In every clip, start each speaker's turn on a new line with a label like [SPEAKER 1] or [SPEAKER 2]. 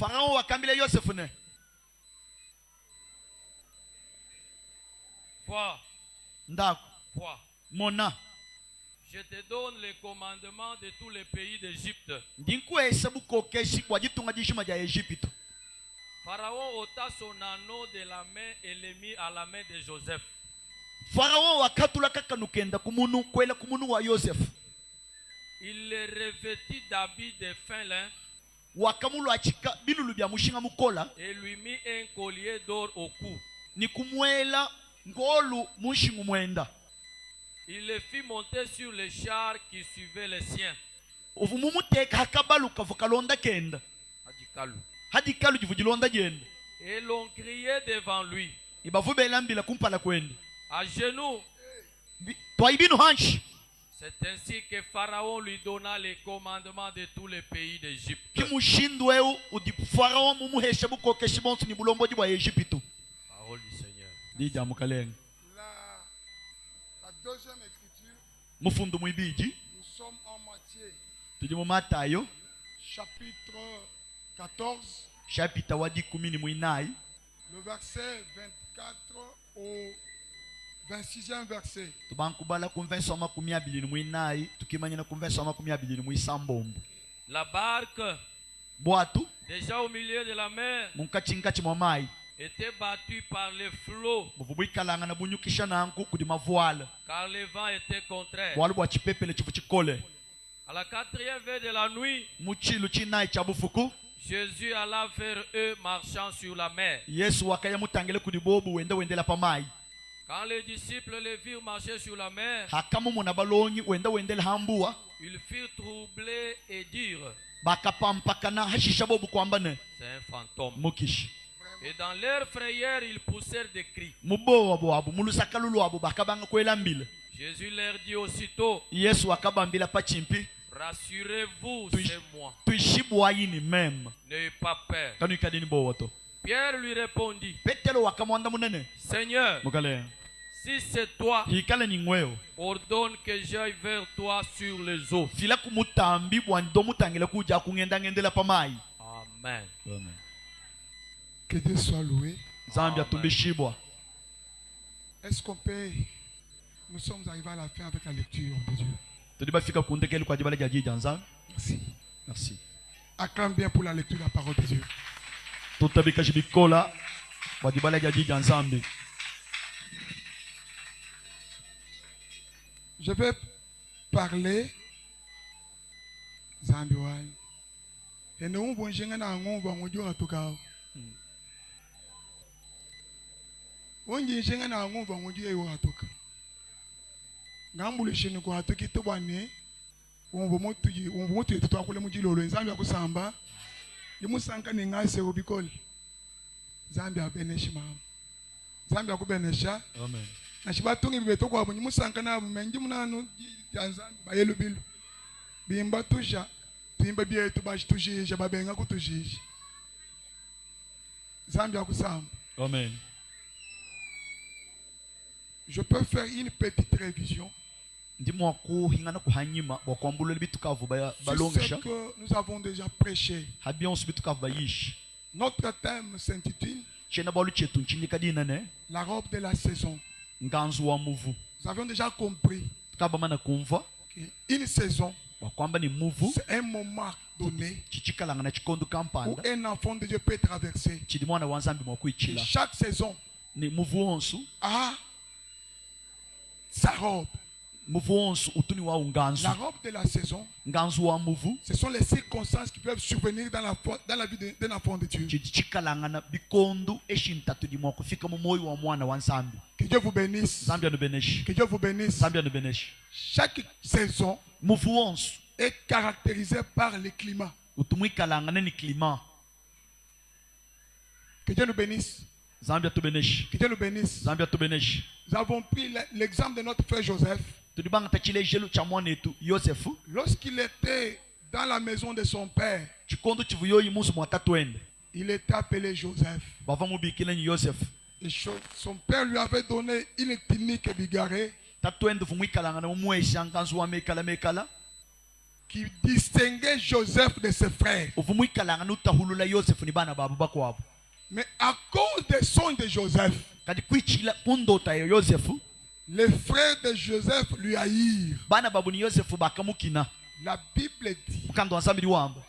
[SPEAKER 1] Pharaon wakambile Joseph ne.
[SPEAKER 2] Vois.
[SPEAKER 1] Ndako.
[SPEAKER 2] Vois.
[SPEAKER 1] Mona.
[SPEAKER 2] Je te donne les commandements de tous les pays d'Égypte.
[SPEAKER 1] Ndinkuhesabu kokeshi kwa jitunga jishima ja Egypte.
[SPEAKER 2] Pharaon ôta son anneau de la main et le mit à la main de Joseph.
[SPEAKER 1] Pharaon wakatula kakanukenda kumunu kwela kumunu wa Joseph.
[SPEAKER 2] Il le revêtit d'habits de fin lin
[SPEAKER 1] Wakamulu achika bilulu bya mushinga mukola.
[SPEAKER 2] et lui mit un collier d'or au cou.
[SPEAKER 1] Ni kumwela ngolu mushingu mwenda.
[SPEAKER 2] Il le fit monter sur les chars qui suivaient les siens.
[SPEAKER 1] Uvumumuteka hakabaluka vukalonda kenda. Hadi kalu jivujilonda jenda.
[SPEAKER 2] Et l'on criait devant lui.
[SPEAKER 1] Ibavubela mbila kumpala kwenda.
[SPEAKER 2] À genoux.
[SPEAKER 1] Twaibinu hanshi.
[SPEAKER 2] C'est ainsi que Pharaon lui donna les commandements de tous les pays d'Égypte.
[SPEAKER 1] Kimushindweu udi Pharaon mumuhesha bukokeshi bonsu ni bulombo jibwa Egypte.
[SPEAKER 2] Parole du Seigneur.
[SPEAKER 1] Dija mukalenga.
[SPEAKER 3] La deuxième écriture.
[SPEAKER 1] Mufundu mwibiji.
[SPEAKER 3] Nous sommes en Matthieu.
[SPEAKER 1] Tujye mu Matayo.
[SPEAKER 3] Chapitre 14.
[SPEAKER 1] Chapitre wadi 18.
[SPEAKER 3] Le verset 24 au 26e verset.
[SPEAKER 1] Tubankubala kumvenso makumi abili mwinai tukimanyana kumvenso makumi abili mwisambombo.
[SPEAKER 2] La barque,
[SPEAKER 1] Bwatu
[SPEAKER 2] déjà au milieu de la mer,
[SPEAKER 1] munkachinkachi mwamai
[SPEAKER 2] était battue par les flots,
[SPEAKER 1] muvubwikalanga na bunyukisha nanku kudi mavuala
[SPEAKER 2] car le vent était contraire.
[SPEAKER 1] bwalu bwa chipepele chivu chikole.
[SPEAKER 2] À la 4e veille de la nuit,
[SPEAKER 1] Muchilu chinai cha bufuku
[SPEAKER 2] Jésus alla vers eux marchant sur la mer.
[SPEAKER 1] Yesu wakaya mutangele kudi bobu wendela pamai.
[SPEAKER 2] Quand les disciples les virent marcher sur la mer,
[SPEAKER 1] Hakamu muna balongi wendela hambua
[SPEAKER 2] ils furent troublés et dirent,
[SPEAKER 1] bakapampakana hashisha bobu kwambane
[SPEAKER 2] c'est un fantôme.
[SPEAKER 1] mukishi.
[SPEAKER 2] Et dans leur frayeur, ils poussèrent des cris.
[SPEAKER 1] Mubo wabo wabu mulusakalulu wabu bakabanga kwela mbile.
[SPEAKER 2] Jésus leur dit aussitôt,
[SPEAKER 1] Yesu akabambila pachimpi.
[SPEAKER 2] rassurez-vous, c'est moi.
[SPEAKER 1] Tuishibwa yini meme.
[SPEAKER 2] N'ayez pas peur.
[SPEAKER 1] Kanu ikadini bowoto.
[SPEAKER 2] Pierre lui répondit,
[SPEAKER 1] Petelo wakamwanda munene.
[SPEAKER 2] Seigneur,
[SPEAKER 1] Mukale.
[SPEAKER 2] si c'est toi,
[SPEAKER 1] Hikale ni ngweo.
[SPEAKER 2] ordonne que j'aille vers toi sur les eaux.
[SPEAKER 1] Fila kumutambi bwando mutangile kuja kungendela pamai.
[SPEAKER 2] Amen.
[SPEAKER 1] Amen.
[SPEAKER 3] Que Dieu soit loué.
[SPEAKER 1] Zambia
[SPEAKER 2] Amen.
[SPEAKER 1] tumbishibwa.
[SPEAKER 3] Est-ce qu'on peut... Nous sommes arrivés à la fin avec la lecture de Dieu.
[SPEAKER 1] Tudibafika kundekeli kwa jibala jaji janza.
[SPEAKER 3] Merci.
[SPEAKER 1] Merci.
[SPEAKER 3] Acclame bien pour la lecture de la parole de Dieu.
[SPEAKER 1] Tutabika jibikola kwa jibala jaji janzambi.
[SPEAKER 3] Je vais parler Zambiwai. Et nous avons un na ngomba ngojo atoka. Wonje jenga na ngomba ngojo ewo atoka. Ngambule shini ko atoki to bwane. Wombo motu yetu akule mujilolo Zambia kusamba. Limusanka ni ngase obikol. Zambia beneshi mama. Zambia kubenesha.
[SPEAKER 1] Amen.
[SPEAKER 3] Na shibatungi bibeto kwa bunyi musanka na bumenji munanu janzambi bayelo bilu. Bimba tusha. Bimba bietu bashitujije babenga kutujije. Zambia kusamba.
[SPEAKER 1] Amen.
[SPEAKER 3] Je peux faire une petite révision
[SPEAKER 1] Ndimo kuhingana kuhanyima wakwambula bitukavu
[SPEAKER 3] sur
[SPEAKER 1] balongisha.
[SPEAKER 3] ce que nous avons déjà prêché.
[SPEAKER 1] Habion bitukavu bayishi.
[SPEAKER 3] Notre thème s'intitule
[SPEAKER 1] Chena balu chetu nchinika dina ne.
[SPEAKER 3] la robe de la saison.
[SPEAKER 1] Nganzu wa muvu.
[SPEAKER 3] Nous avions déjà compris
[SPEAKER 1] Kabamana kumva
[SPEAKER 3] qu'une saison,
[SPEAKER 1] wakwamba ni muvu
[SPEAKER 3] c'est un moment donné
[SPEAKER 1] chichikalanga na chikondo
[SPEAKER 3] où
[SPEAKER 1] kampanda
[SPEAKER 3] un enfant de Dieu peut traverser.
[SPEAKER 1] chidi mwana wanzambi
[SPEAKER 3] Et
[SPEAKER 1] mwakuichila
[SPEAKER 3] chaque saison
[SPEAKER 1] ni muvu onsu
[SPEAKER 3] a sa robe.
[SPEAKER 1] muvu onsu utuni wa unganzu
[SPEAKER 3] La robe de la saison,
[SPEAKER 1] nganzu wa muvu
[SPEAKER 3] ce sont les circonstances qui peuvent survenir dans la vie d'un enfant de Dieu.
[SPEAKER 1] chidi chikalanga na bikondo eshintatu di mwakufika mu moyo wa mwana wanzambi.
[SPEAKER 3] Que Dieu vous bénisse.
[SPEAKER 1] Zambia no beneshi.
[SPEAKER 3] Que Dieu vous bénisse.
[SPEAKER 1] Zambia no beneshi.
[SPEAKER 3] Chaque saison
[SPEAKER 1] Muvu onsu
[SPEAKER 3] est caractérisée par le climat.
[SPEAKER 1] utumwikalanga ni klima.
[SPEAKER 3] Que Dieu nous bénisse.
[SPEAKER 1] Zambia tu beneshi.
[SPEAKER 3] Que Dieu nous bénisse.
[SPEAKER 1] Zambia tu beneshi.
[SPEAKER 3] Nous avons pris l'exemple de notre frère Joseph.
[SPEAKER 1] Tudibanga tachile jelu cha mwanetu Yosefu.
[SPEAKER 3] Lorsqu'il était dans la maison de son père,
[SPEAKER 1] Chikondo chivuyo imusu mwatatu ende.
[SPEAKER 3] il était appelé Joseph.
[SPEAKER 1] Bava mubikile ni Yosefu.
[SPEAKER 3] Et son père lui avait donné une tunique bigarrée.
[SPEAKER 1] Tatu ende fumwikalanga na umwesha nganzu wa mekala.
[SPEAKER 3] qui distinguait Joseph de ses frères.
[SPEAKER 1] uvumwikalanga nutahulula yosefu ni bana babu bakwabo
[SPEAKER 3] Mais à cause des sons de Joseph,
[SPEAKER 1] kati kwichila kundota ya yosefu
[SPEAKER 3] les frères de Joseph lui haïrent.
[SPEAKER 1] bana babu ni yosefu bakamukina
[SPEAKER 3] La Bible dit,
[SPEAKER 1] mukando wansambili wamba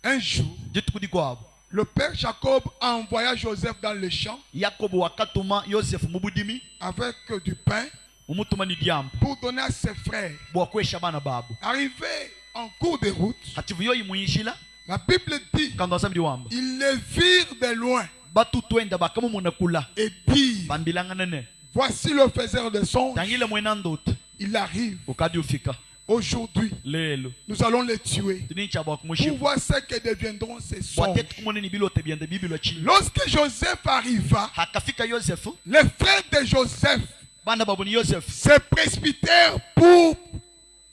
[SPEAKER 3] un jour,
[SPEAKER 1] jitukudi kwabo
[SPEAKER 3] le père Jacob envoya Joseph dans le champ
[SPEAKER 1] yakobo wakatuma yosefu mubudimi
[SPEAKER 3] avec du pain
[SPEAKER 1] umutuma ni dyambu
[SPEAKER 3] pour donner à ses frères.
[SPEAKER 1] bwakwesha bana babu
[SPEAKER 3] Arrivé en cours de route,
[SPEAKER 1] kati vuyoyi muyishila
[SPEAKER 3] la Bible dit,
[SPEAKER 1] mukando wansambili wamba
[SPEAKER 3] ils les virent de loin
[SPEAKER 1] batu twenda bakamumunakula
[SPEAKER 3] et dirent,
[SPEAKER 1] bambilanga nene
[SPEAKER 3] voici le faiseur de songes,
[SPEAKER 1] tangile mwena ndota
[SPEAKER 3] il arrive.
[SPEAKER 1] ukadi ufika
[SPEAKER 3] Aujourd'hui,
[SPEAKER 1] lelo
[SPEAKER 3] nous allons les tuer
[SPEAKER 1] tinincha
[SPEAKER 3] pour
[SPEAKER 1] bwakumushifu
[SPEAKER 3] voir ce que deviendront ces songes.
[SPEAKER 1] bwatetu kumone ni bilote byende bibilo chini
[SPEAKER 3] Lorsque Joseph arriva,
[SPEAKER 1] hakafika yosefu
[SPEAKER 3] les frères de Joseph
[SPEAKER 1] bana babu ni yosefu
[SPEAKER 3] se précipitèrent pour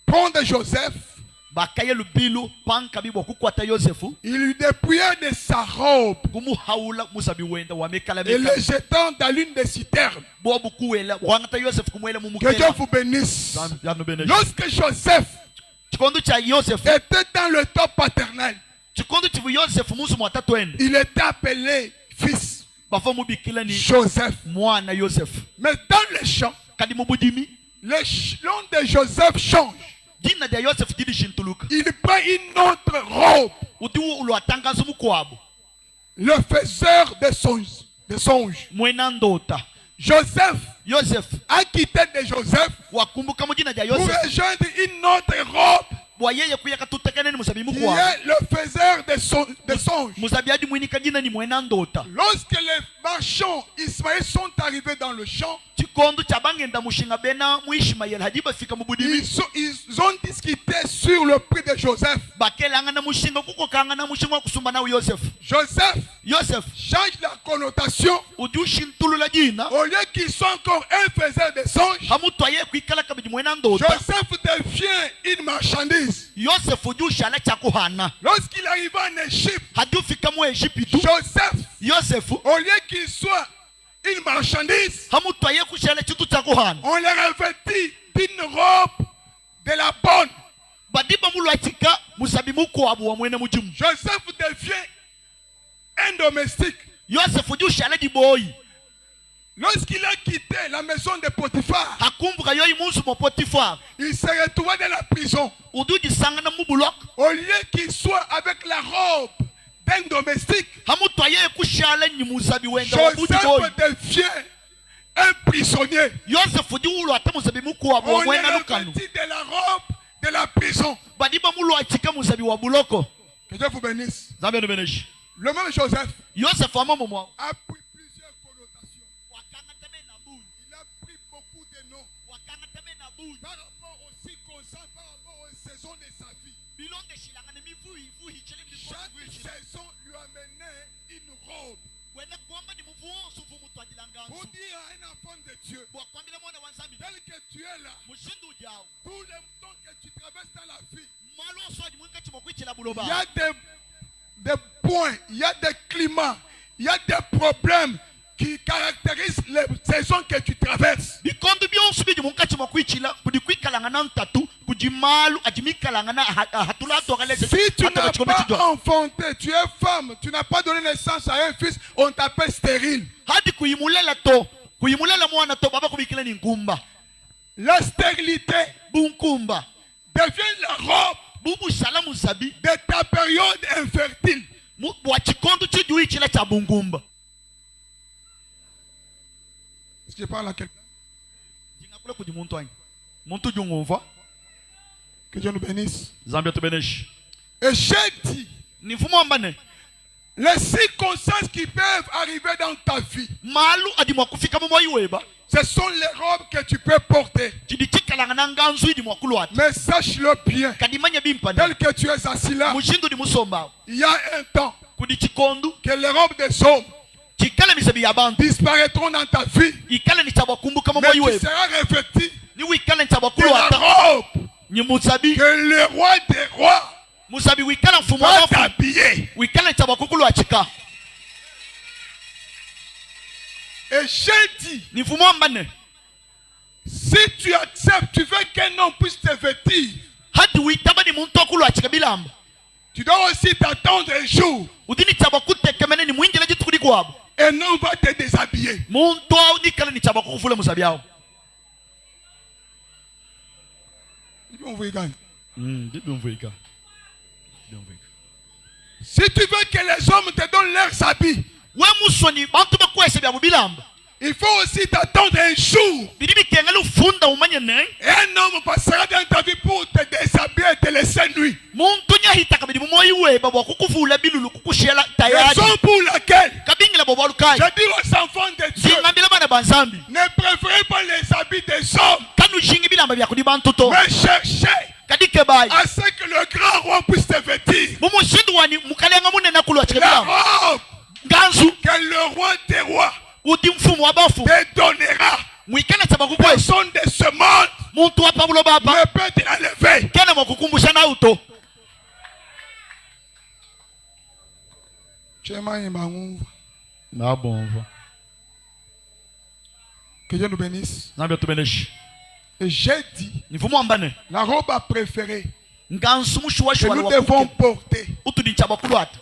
[SPEAKER 3] prendre Joseph.
[SPEAKER 1] bakaye lubilu panka bibwa kukwata yosefu
[SPEAKER 3] Ils lui dépouillèrent de sa robe
[SPEAKER 1] kumuhaula musabi wenda wamekala
[SPEAKER 3] et le
[SPEAKER 1] mekala
[SPEAKER 3] jetant dans l'une des citernes.
[SPEAKER 1] bobu kuwela wangata yosefu kumwela
[SPEAKER 3] Que Dieu
[SPEAKER 1] mumukela
[SPEAKER 3] vous bénisse.
[SPEAKER 1] yanu beneshi
[SPEAKER 3] Lorsque Joseph
[SPEAKER 1] chikondo cha yosefu
[SPEAKER 3] était dans le temps paternel,
[SPEAKER 1] chikondo chivu yosefu musu mwatatu ende
[SPEAKER 3] il était appelé fils
[SPEAKER 1] bafo mubikila ni
[SPEAKER 3] Joseph.
[SPEAKER 1] mwana yosefu
[SPEAKER 3] Mais dans les champs,
[SPEAKER 1] kadi mubudimi
[SPEAKER 3] le nom de Joseph change.
[SPEAKER 1] dina dia yosefu dili shintuluka
[SPEAKER 3] Il prend une autre robe.
[SPEAKER 1] utiwu ulwatangaza mukwabo
[SPEAKER 3] Le faiseur de songes.
[SPEAKER 1] mwena ndota
[SPEAKER 3] Joseph
[SPEAKER 1] yosefu
[SPEAKER 3] a quitté de Joseph
[SPEAKER 1] wakumbuka mujina dia
[SPEAKER 3] pour
[SPEAKER 1] yosefu
[SPEAKER 3] rejoindre une autre robe
[SPEAKER 1] bwayeye kuyaka tutekaneni musabi
[SPEAKER 3] qui
[SPEAKER 1] mukwabo
[SPEAKER 3] est le faiseur de songes.
[SPEAKER 1] musabi adi mwinika dina ni mwena ndota
[SPEAKER 3] Lorsque les marchands Ismaël sont arrivés dans le champ,
[SPEAKER 1] chikondo cha bangenda mushinga bena muishimayeli hadi bafika mubudimi
[SPEAKER 3] ils ont discuté sur le prix de Joseph.
[SPEAKER 1] bakelangana mushinga kuko kangana mushinga kusumba nawe yosefu
[SPEAKER 3] Joseph change la connotation.
[SPEAKER 1] udi ushintulula dina
[SPEAKER 3] Au lieu qu'il soit encore un faiseur de songes,
[SPEAKER 1] hamutwaye kwikala kabidi mwena ndota
[SPEAKER 3] Joseph devient une marchandise.
[SPEAKER 1] yosefu udi ushala chakuhana
[SPEAKER 3] Lorsqu'il arriva en Égypte,
[SPEAKER 1] hadi ufika mu egipitu yosefu
[SPEAKER 3] au lieu qu'il soit une marchandise,
[SPEAKER 1] hamutwaye kushala chitu chakuhana
[SPEAKER 3] on le revêtit d'une robe de la bonne.
[SPEAKER 1] badiba mulwachika musabi mukwabo wa mwene mujimu
[SPEAKER 3] Joseph devient un domestique.
[SPEAKER 1] yosefu udi ushala diboyi
[SPEAKER 3] Lorsqu'il a quitté la maison de Potiphar,
[SPEAKER 1] hakumbuka yoyi munsu mo potifar
[SPEAKER 3] il s'est retrouvé dans la prison.
[SPEAKER 1] udi udisangana mubulok
[SPEAKER 3] Au lieu qu'il soit avec la robe d'un domestique,
[SPEAKER 1] hamutwaye kushala ni musabi wenda wa budi boyi
[SPEAKER 3] Joseph devient un prisonnier.
[SPEAKER 1] yosefu udi ulwata musabi mukwabo
[SPEAKER 3] On
[SPEAKER 1] wa
[SPEAKER 3] est
[SPEAKER 1] mwena lukanu
[SPEAKER 3] revêti de la robe de la prison.
[SPEAKER 1] badiba mulwachika musabi wa buloko
[SPEAKER 3] Que Dieu vous bénisse.
[SPEAKER 1] zambe no beneshi
[SPEAKER 3] Le même Joseph
[SPEAKER 1] yosefu amamu mwa
[SPEAKER 3] a pris plusieurs connotations. Il a pris beaucoup de noms par rapport aux circonstances, par rapport aux saisons de sa vie. Chaque saison lui amenait une robe. Pour dire à un enfant de Dieu, tel que tu es là, tout le temps que tu traverses dans la vie, il y a des points, il y a des climats, il y a des problèmes qui caractérisent les saisons que tu traverses.
[SPEAKER 1] bikondo byonse bidi munkati mwakwikila kudi kwikalangana ntatu kudi malu ajimikalangana hatula atokaleze
[SPEAKER 3] Si tu n'as pas enfanté, tu es femme, tu n'as pas donné naissance à un fils, on t'appelle stérile.
[SPEAKER 1] hadi kuyimulela mwana to baba kubikila ni nkumba
[SPEAKER 3] La stérilité
[SPEAKER 1] bunkumba
[SPEAKER 3] devient la robe
[SPEAKER 1] bubu shala musabi
[SPEAKER 3] de ta période infertile.
[SPEAKER 1] bwa chikondo chijuichila cha bungumba
[SPEAKER 3] Si je parle à quelqu'un,
[SPEAKER 1] jingakule kudi muntu anyi muntu jungumva
[SPEAKER 3] que Dieu nous bénisse.
[SPEAKER 1] zambia tubeneshi
[SPEAKER 3] Et j'ai dit,
[SPEAKER 1] ni mfumo ambane
[SPEAKER 3] les circonstances qui peuvent arriver dans ta vie,
[SPEAKER 1] malu adi mwakufika mu moyiweba
[SPEAKER 3] ce sont les robes que tu peux porter.
[SPEAKER 1] chidi chikalangana nganzu idi mwakulwata
[SPEAKER 3] Mais sache-le bien,
[SPEAKER 1] kadimanya bimpane
[SPEAKER 3] tel que tu es assis là,
[SPEAKER 1] mushindu di musomba
[SPEAKER 3] il y a un temps
[SPEAKER 1] kudi chikondo
[SPEAKER 3] que les robes des hommes
[SPEAKER 1] chikala misabi ya bantu
[SPEAKER 3] disparaîtront dans ta vie.
[SPEAKER 1] ikala ni chabakumbuka mu
[SPEAKER 3] Mais tu
[SPEAKER 1] moyiweba
[SPEAKER 3] seras revêti
[SPEAKER 1] ni wikala ni
[SPEAKER 3] de la
[SPEAKER 1] chabakulwata
[SPEAKER 3] robe
[SPEAKER 1] ni musabi
[SPEAKER 3] que le roi des rois
[SPEAKER 1] musabi wikala mfumo
[SPEAKER 3] va
[SPEAKER 1] wafu
[SPEAKER 3] t'habiller.
[SPEAKER 1] wikala ni chabakukulwachika
[SPEAKER 3] Et j'ai dit,
[SPEAKER 1] ni mfumo ambane
[SPEAKER 3] si tu acceptes, tu veux qu'un homme puisse te vêtir,
[SPEAKER 1] hadi uitaba ni muntu okulu achika bilamba
[SPEAKER 3] Tu dois aussi t'attendre un jour.
[SPEAKER 1] udini chaba kutekemene ni mwinjira jitukudi kwabo
[SPEAKER 3] Et non va te déshabiller.
[SPEAKER 1] muntu au nikala ni chaba kufule musabyao
[SPEAKER 3] On vous gagne.
[SPEAKER 1] ndibumvuika
[SPEAKER 3] Si tu veux que les hommes te donnent leurs habits,
[SPEAKER 1] we musoni bantu bakwese bya mubilamba
[SPEAKER 3] il faut aussi t'attendre un jour.
[SPEAKER 1] biri bikengala ufunda umanye ne
[SPEAKER 3] Et un homme passera dans ta vie pour te déshabiller et te laisser nu.
[SPEAKER 1] muntu nyahita kabiri mumoyi we babo kukuvula bilulu kukushela tayari
[SPEAKER 3] Raison pour laquelle
[SPEAKER 1] kabingila bobo alukai
[SPEAKER 3] je dis aux enfants de Dieu,
[SPEAKER 1] zingambila bana banzambi
[SPEAKER 3] ne préférez pas les habits des hommes,
[SPEAKER 1] kanu jingi bilamba bya kudi bantu to
[SPEAKER 3] mais cherchez
[SPEAKER 1] kadike bayi
[SPEAKER 3] à ce que le grand roi puisse te vêtir.
[SPEAKER 1] mumushindu wani mukalenga munene kulwa
[SPEAKER 3] La
[SPEAKER 1] chikabila
[SPEAKER 3] robe
[SPEAKER 1] nganzu
[SPEAKER 3] que le roi des rois
[SPEAKER 1] uti mfumu wabafu
[SPEAKER 3] te donnera.
[SPEAKER 1] mwikana chaba kukwesa
[SPEAKER 3] Personne de ce monde
[SPEAKER 1] muntu wapa bulo baba
[SPEAKER 3] ne peut te l'enlever.
[SPEAKER 1] kena mwakukumbusha na uto nabonva
[SPEAKER 3] Que Dieu nous bénisse.
[SPEAKER 1] nabyo tubeneshi
[SPEAKER 3] Et j'ai dit,
[SPEAKER 1] nivumu ambane
[SPEAKER 3] la robe à préférer
[SPEAKER 1] nganzu
[SPEAKER 3] que
[SPEAKER 1] mushuwashwala
[SPEAKER 3] nous devons porter.
[SPEAKER 1] utudi chaba kulwata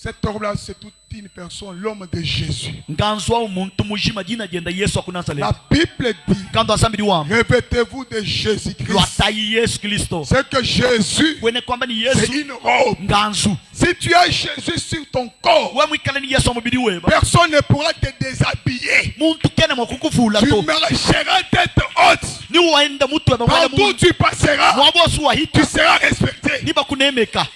[SPEAKER 3] Cette robe-là, c'est toute une personne, l'homme de Jésus.
[SPEAKER 1] nganzu wa umuntu mujima jina jenda Yesu
[SPEAKER 3] La
[SPEAKER 1] akunazareti
[SPEAKER 3] Bible dit,
[SPEAKER 1] kanto asambiri wamba
[SPEAKER 3] revêtez-vous de Jésus-Christ.
[SPEAKER 1] lwatayi Yesu Kristo
[SPEAKER 3] C'est que Jésus,
[SPEAKER 1] kwene kwamba ni
[SPEAKER 3] c'est
[SPEAKER 1] Yesu
[SPEAKER 3] une robe.
[SPEAKER 1] nganzu
[SPEAKER 3] Si tu as Jésus sur ton corps,
[SPEAKER 1] we mwikala ni Yesu omubiri weba
[SPEAKER 3] personne ne pourra te déshabiller.
[SPEAKER 1] muntu kene mwakukuvula
[SPEAKER 3] Tu
[SPEAKER 1] to
[SPEAKER 3] marcheras tête haute.
[SPEAKER 1] ni waenda mutu weba mwala
[SPEAKER 3] Partout où
[SPEAKER 1] muntu
[SPEAKER 3] tu passeras,
[SPEAKER 1] mwabosu
[SPEAKER 3] tu
[SPEAKER 1] wahita
[SPEAKER 3] seras respecté.
[SPEAKER 1] ni bakunemeka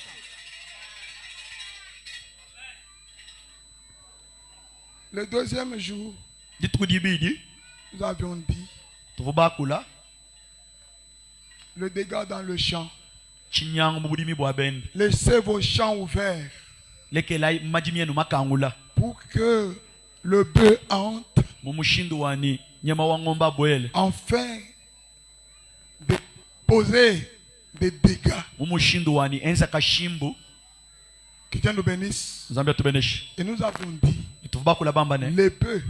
[SPEAKER 3] Le deuxième jour,
[SPEAKER 1] litukudibidi
[SPEAKER 3] nous avions dit,
[SPEAKER 1] tuvubakula
[SPEAKER 3] le dégât dans le champ.
[SPEAKER 1] chinyango mu bulimi bwa bende
[SPEAKER 3] Laissez vos champs ouverts
[SPEAKER 1] lekela maji mienu makangula
[SPEAKER 3] pour que le bœuf entre
[SPEAKER 1] mu mushindu wani nyama wa ng'ombe abwele
[SPEAKER 3] afin de poser des dégâts.
[SPEAKER 1] mu mushindu wani enza kashimbu
[SPEAKER 3] Que Dieu nous bénisse.
[SPEAKER 1] nzambe atubeneshi
[SPEAKER 3] Et nous avons dit,
[SPEAKER 1] tuvubakula bambane
[SPEAKER 3] les bœufs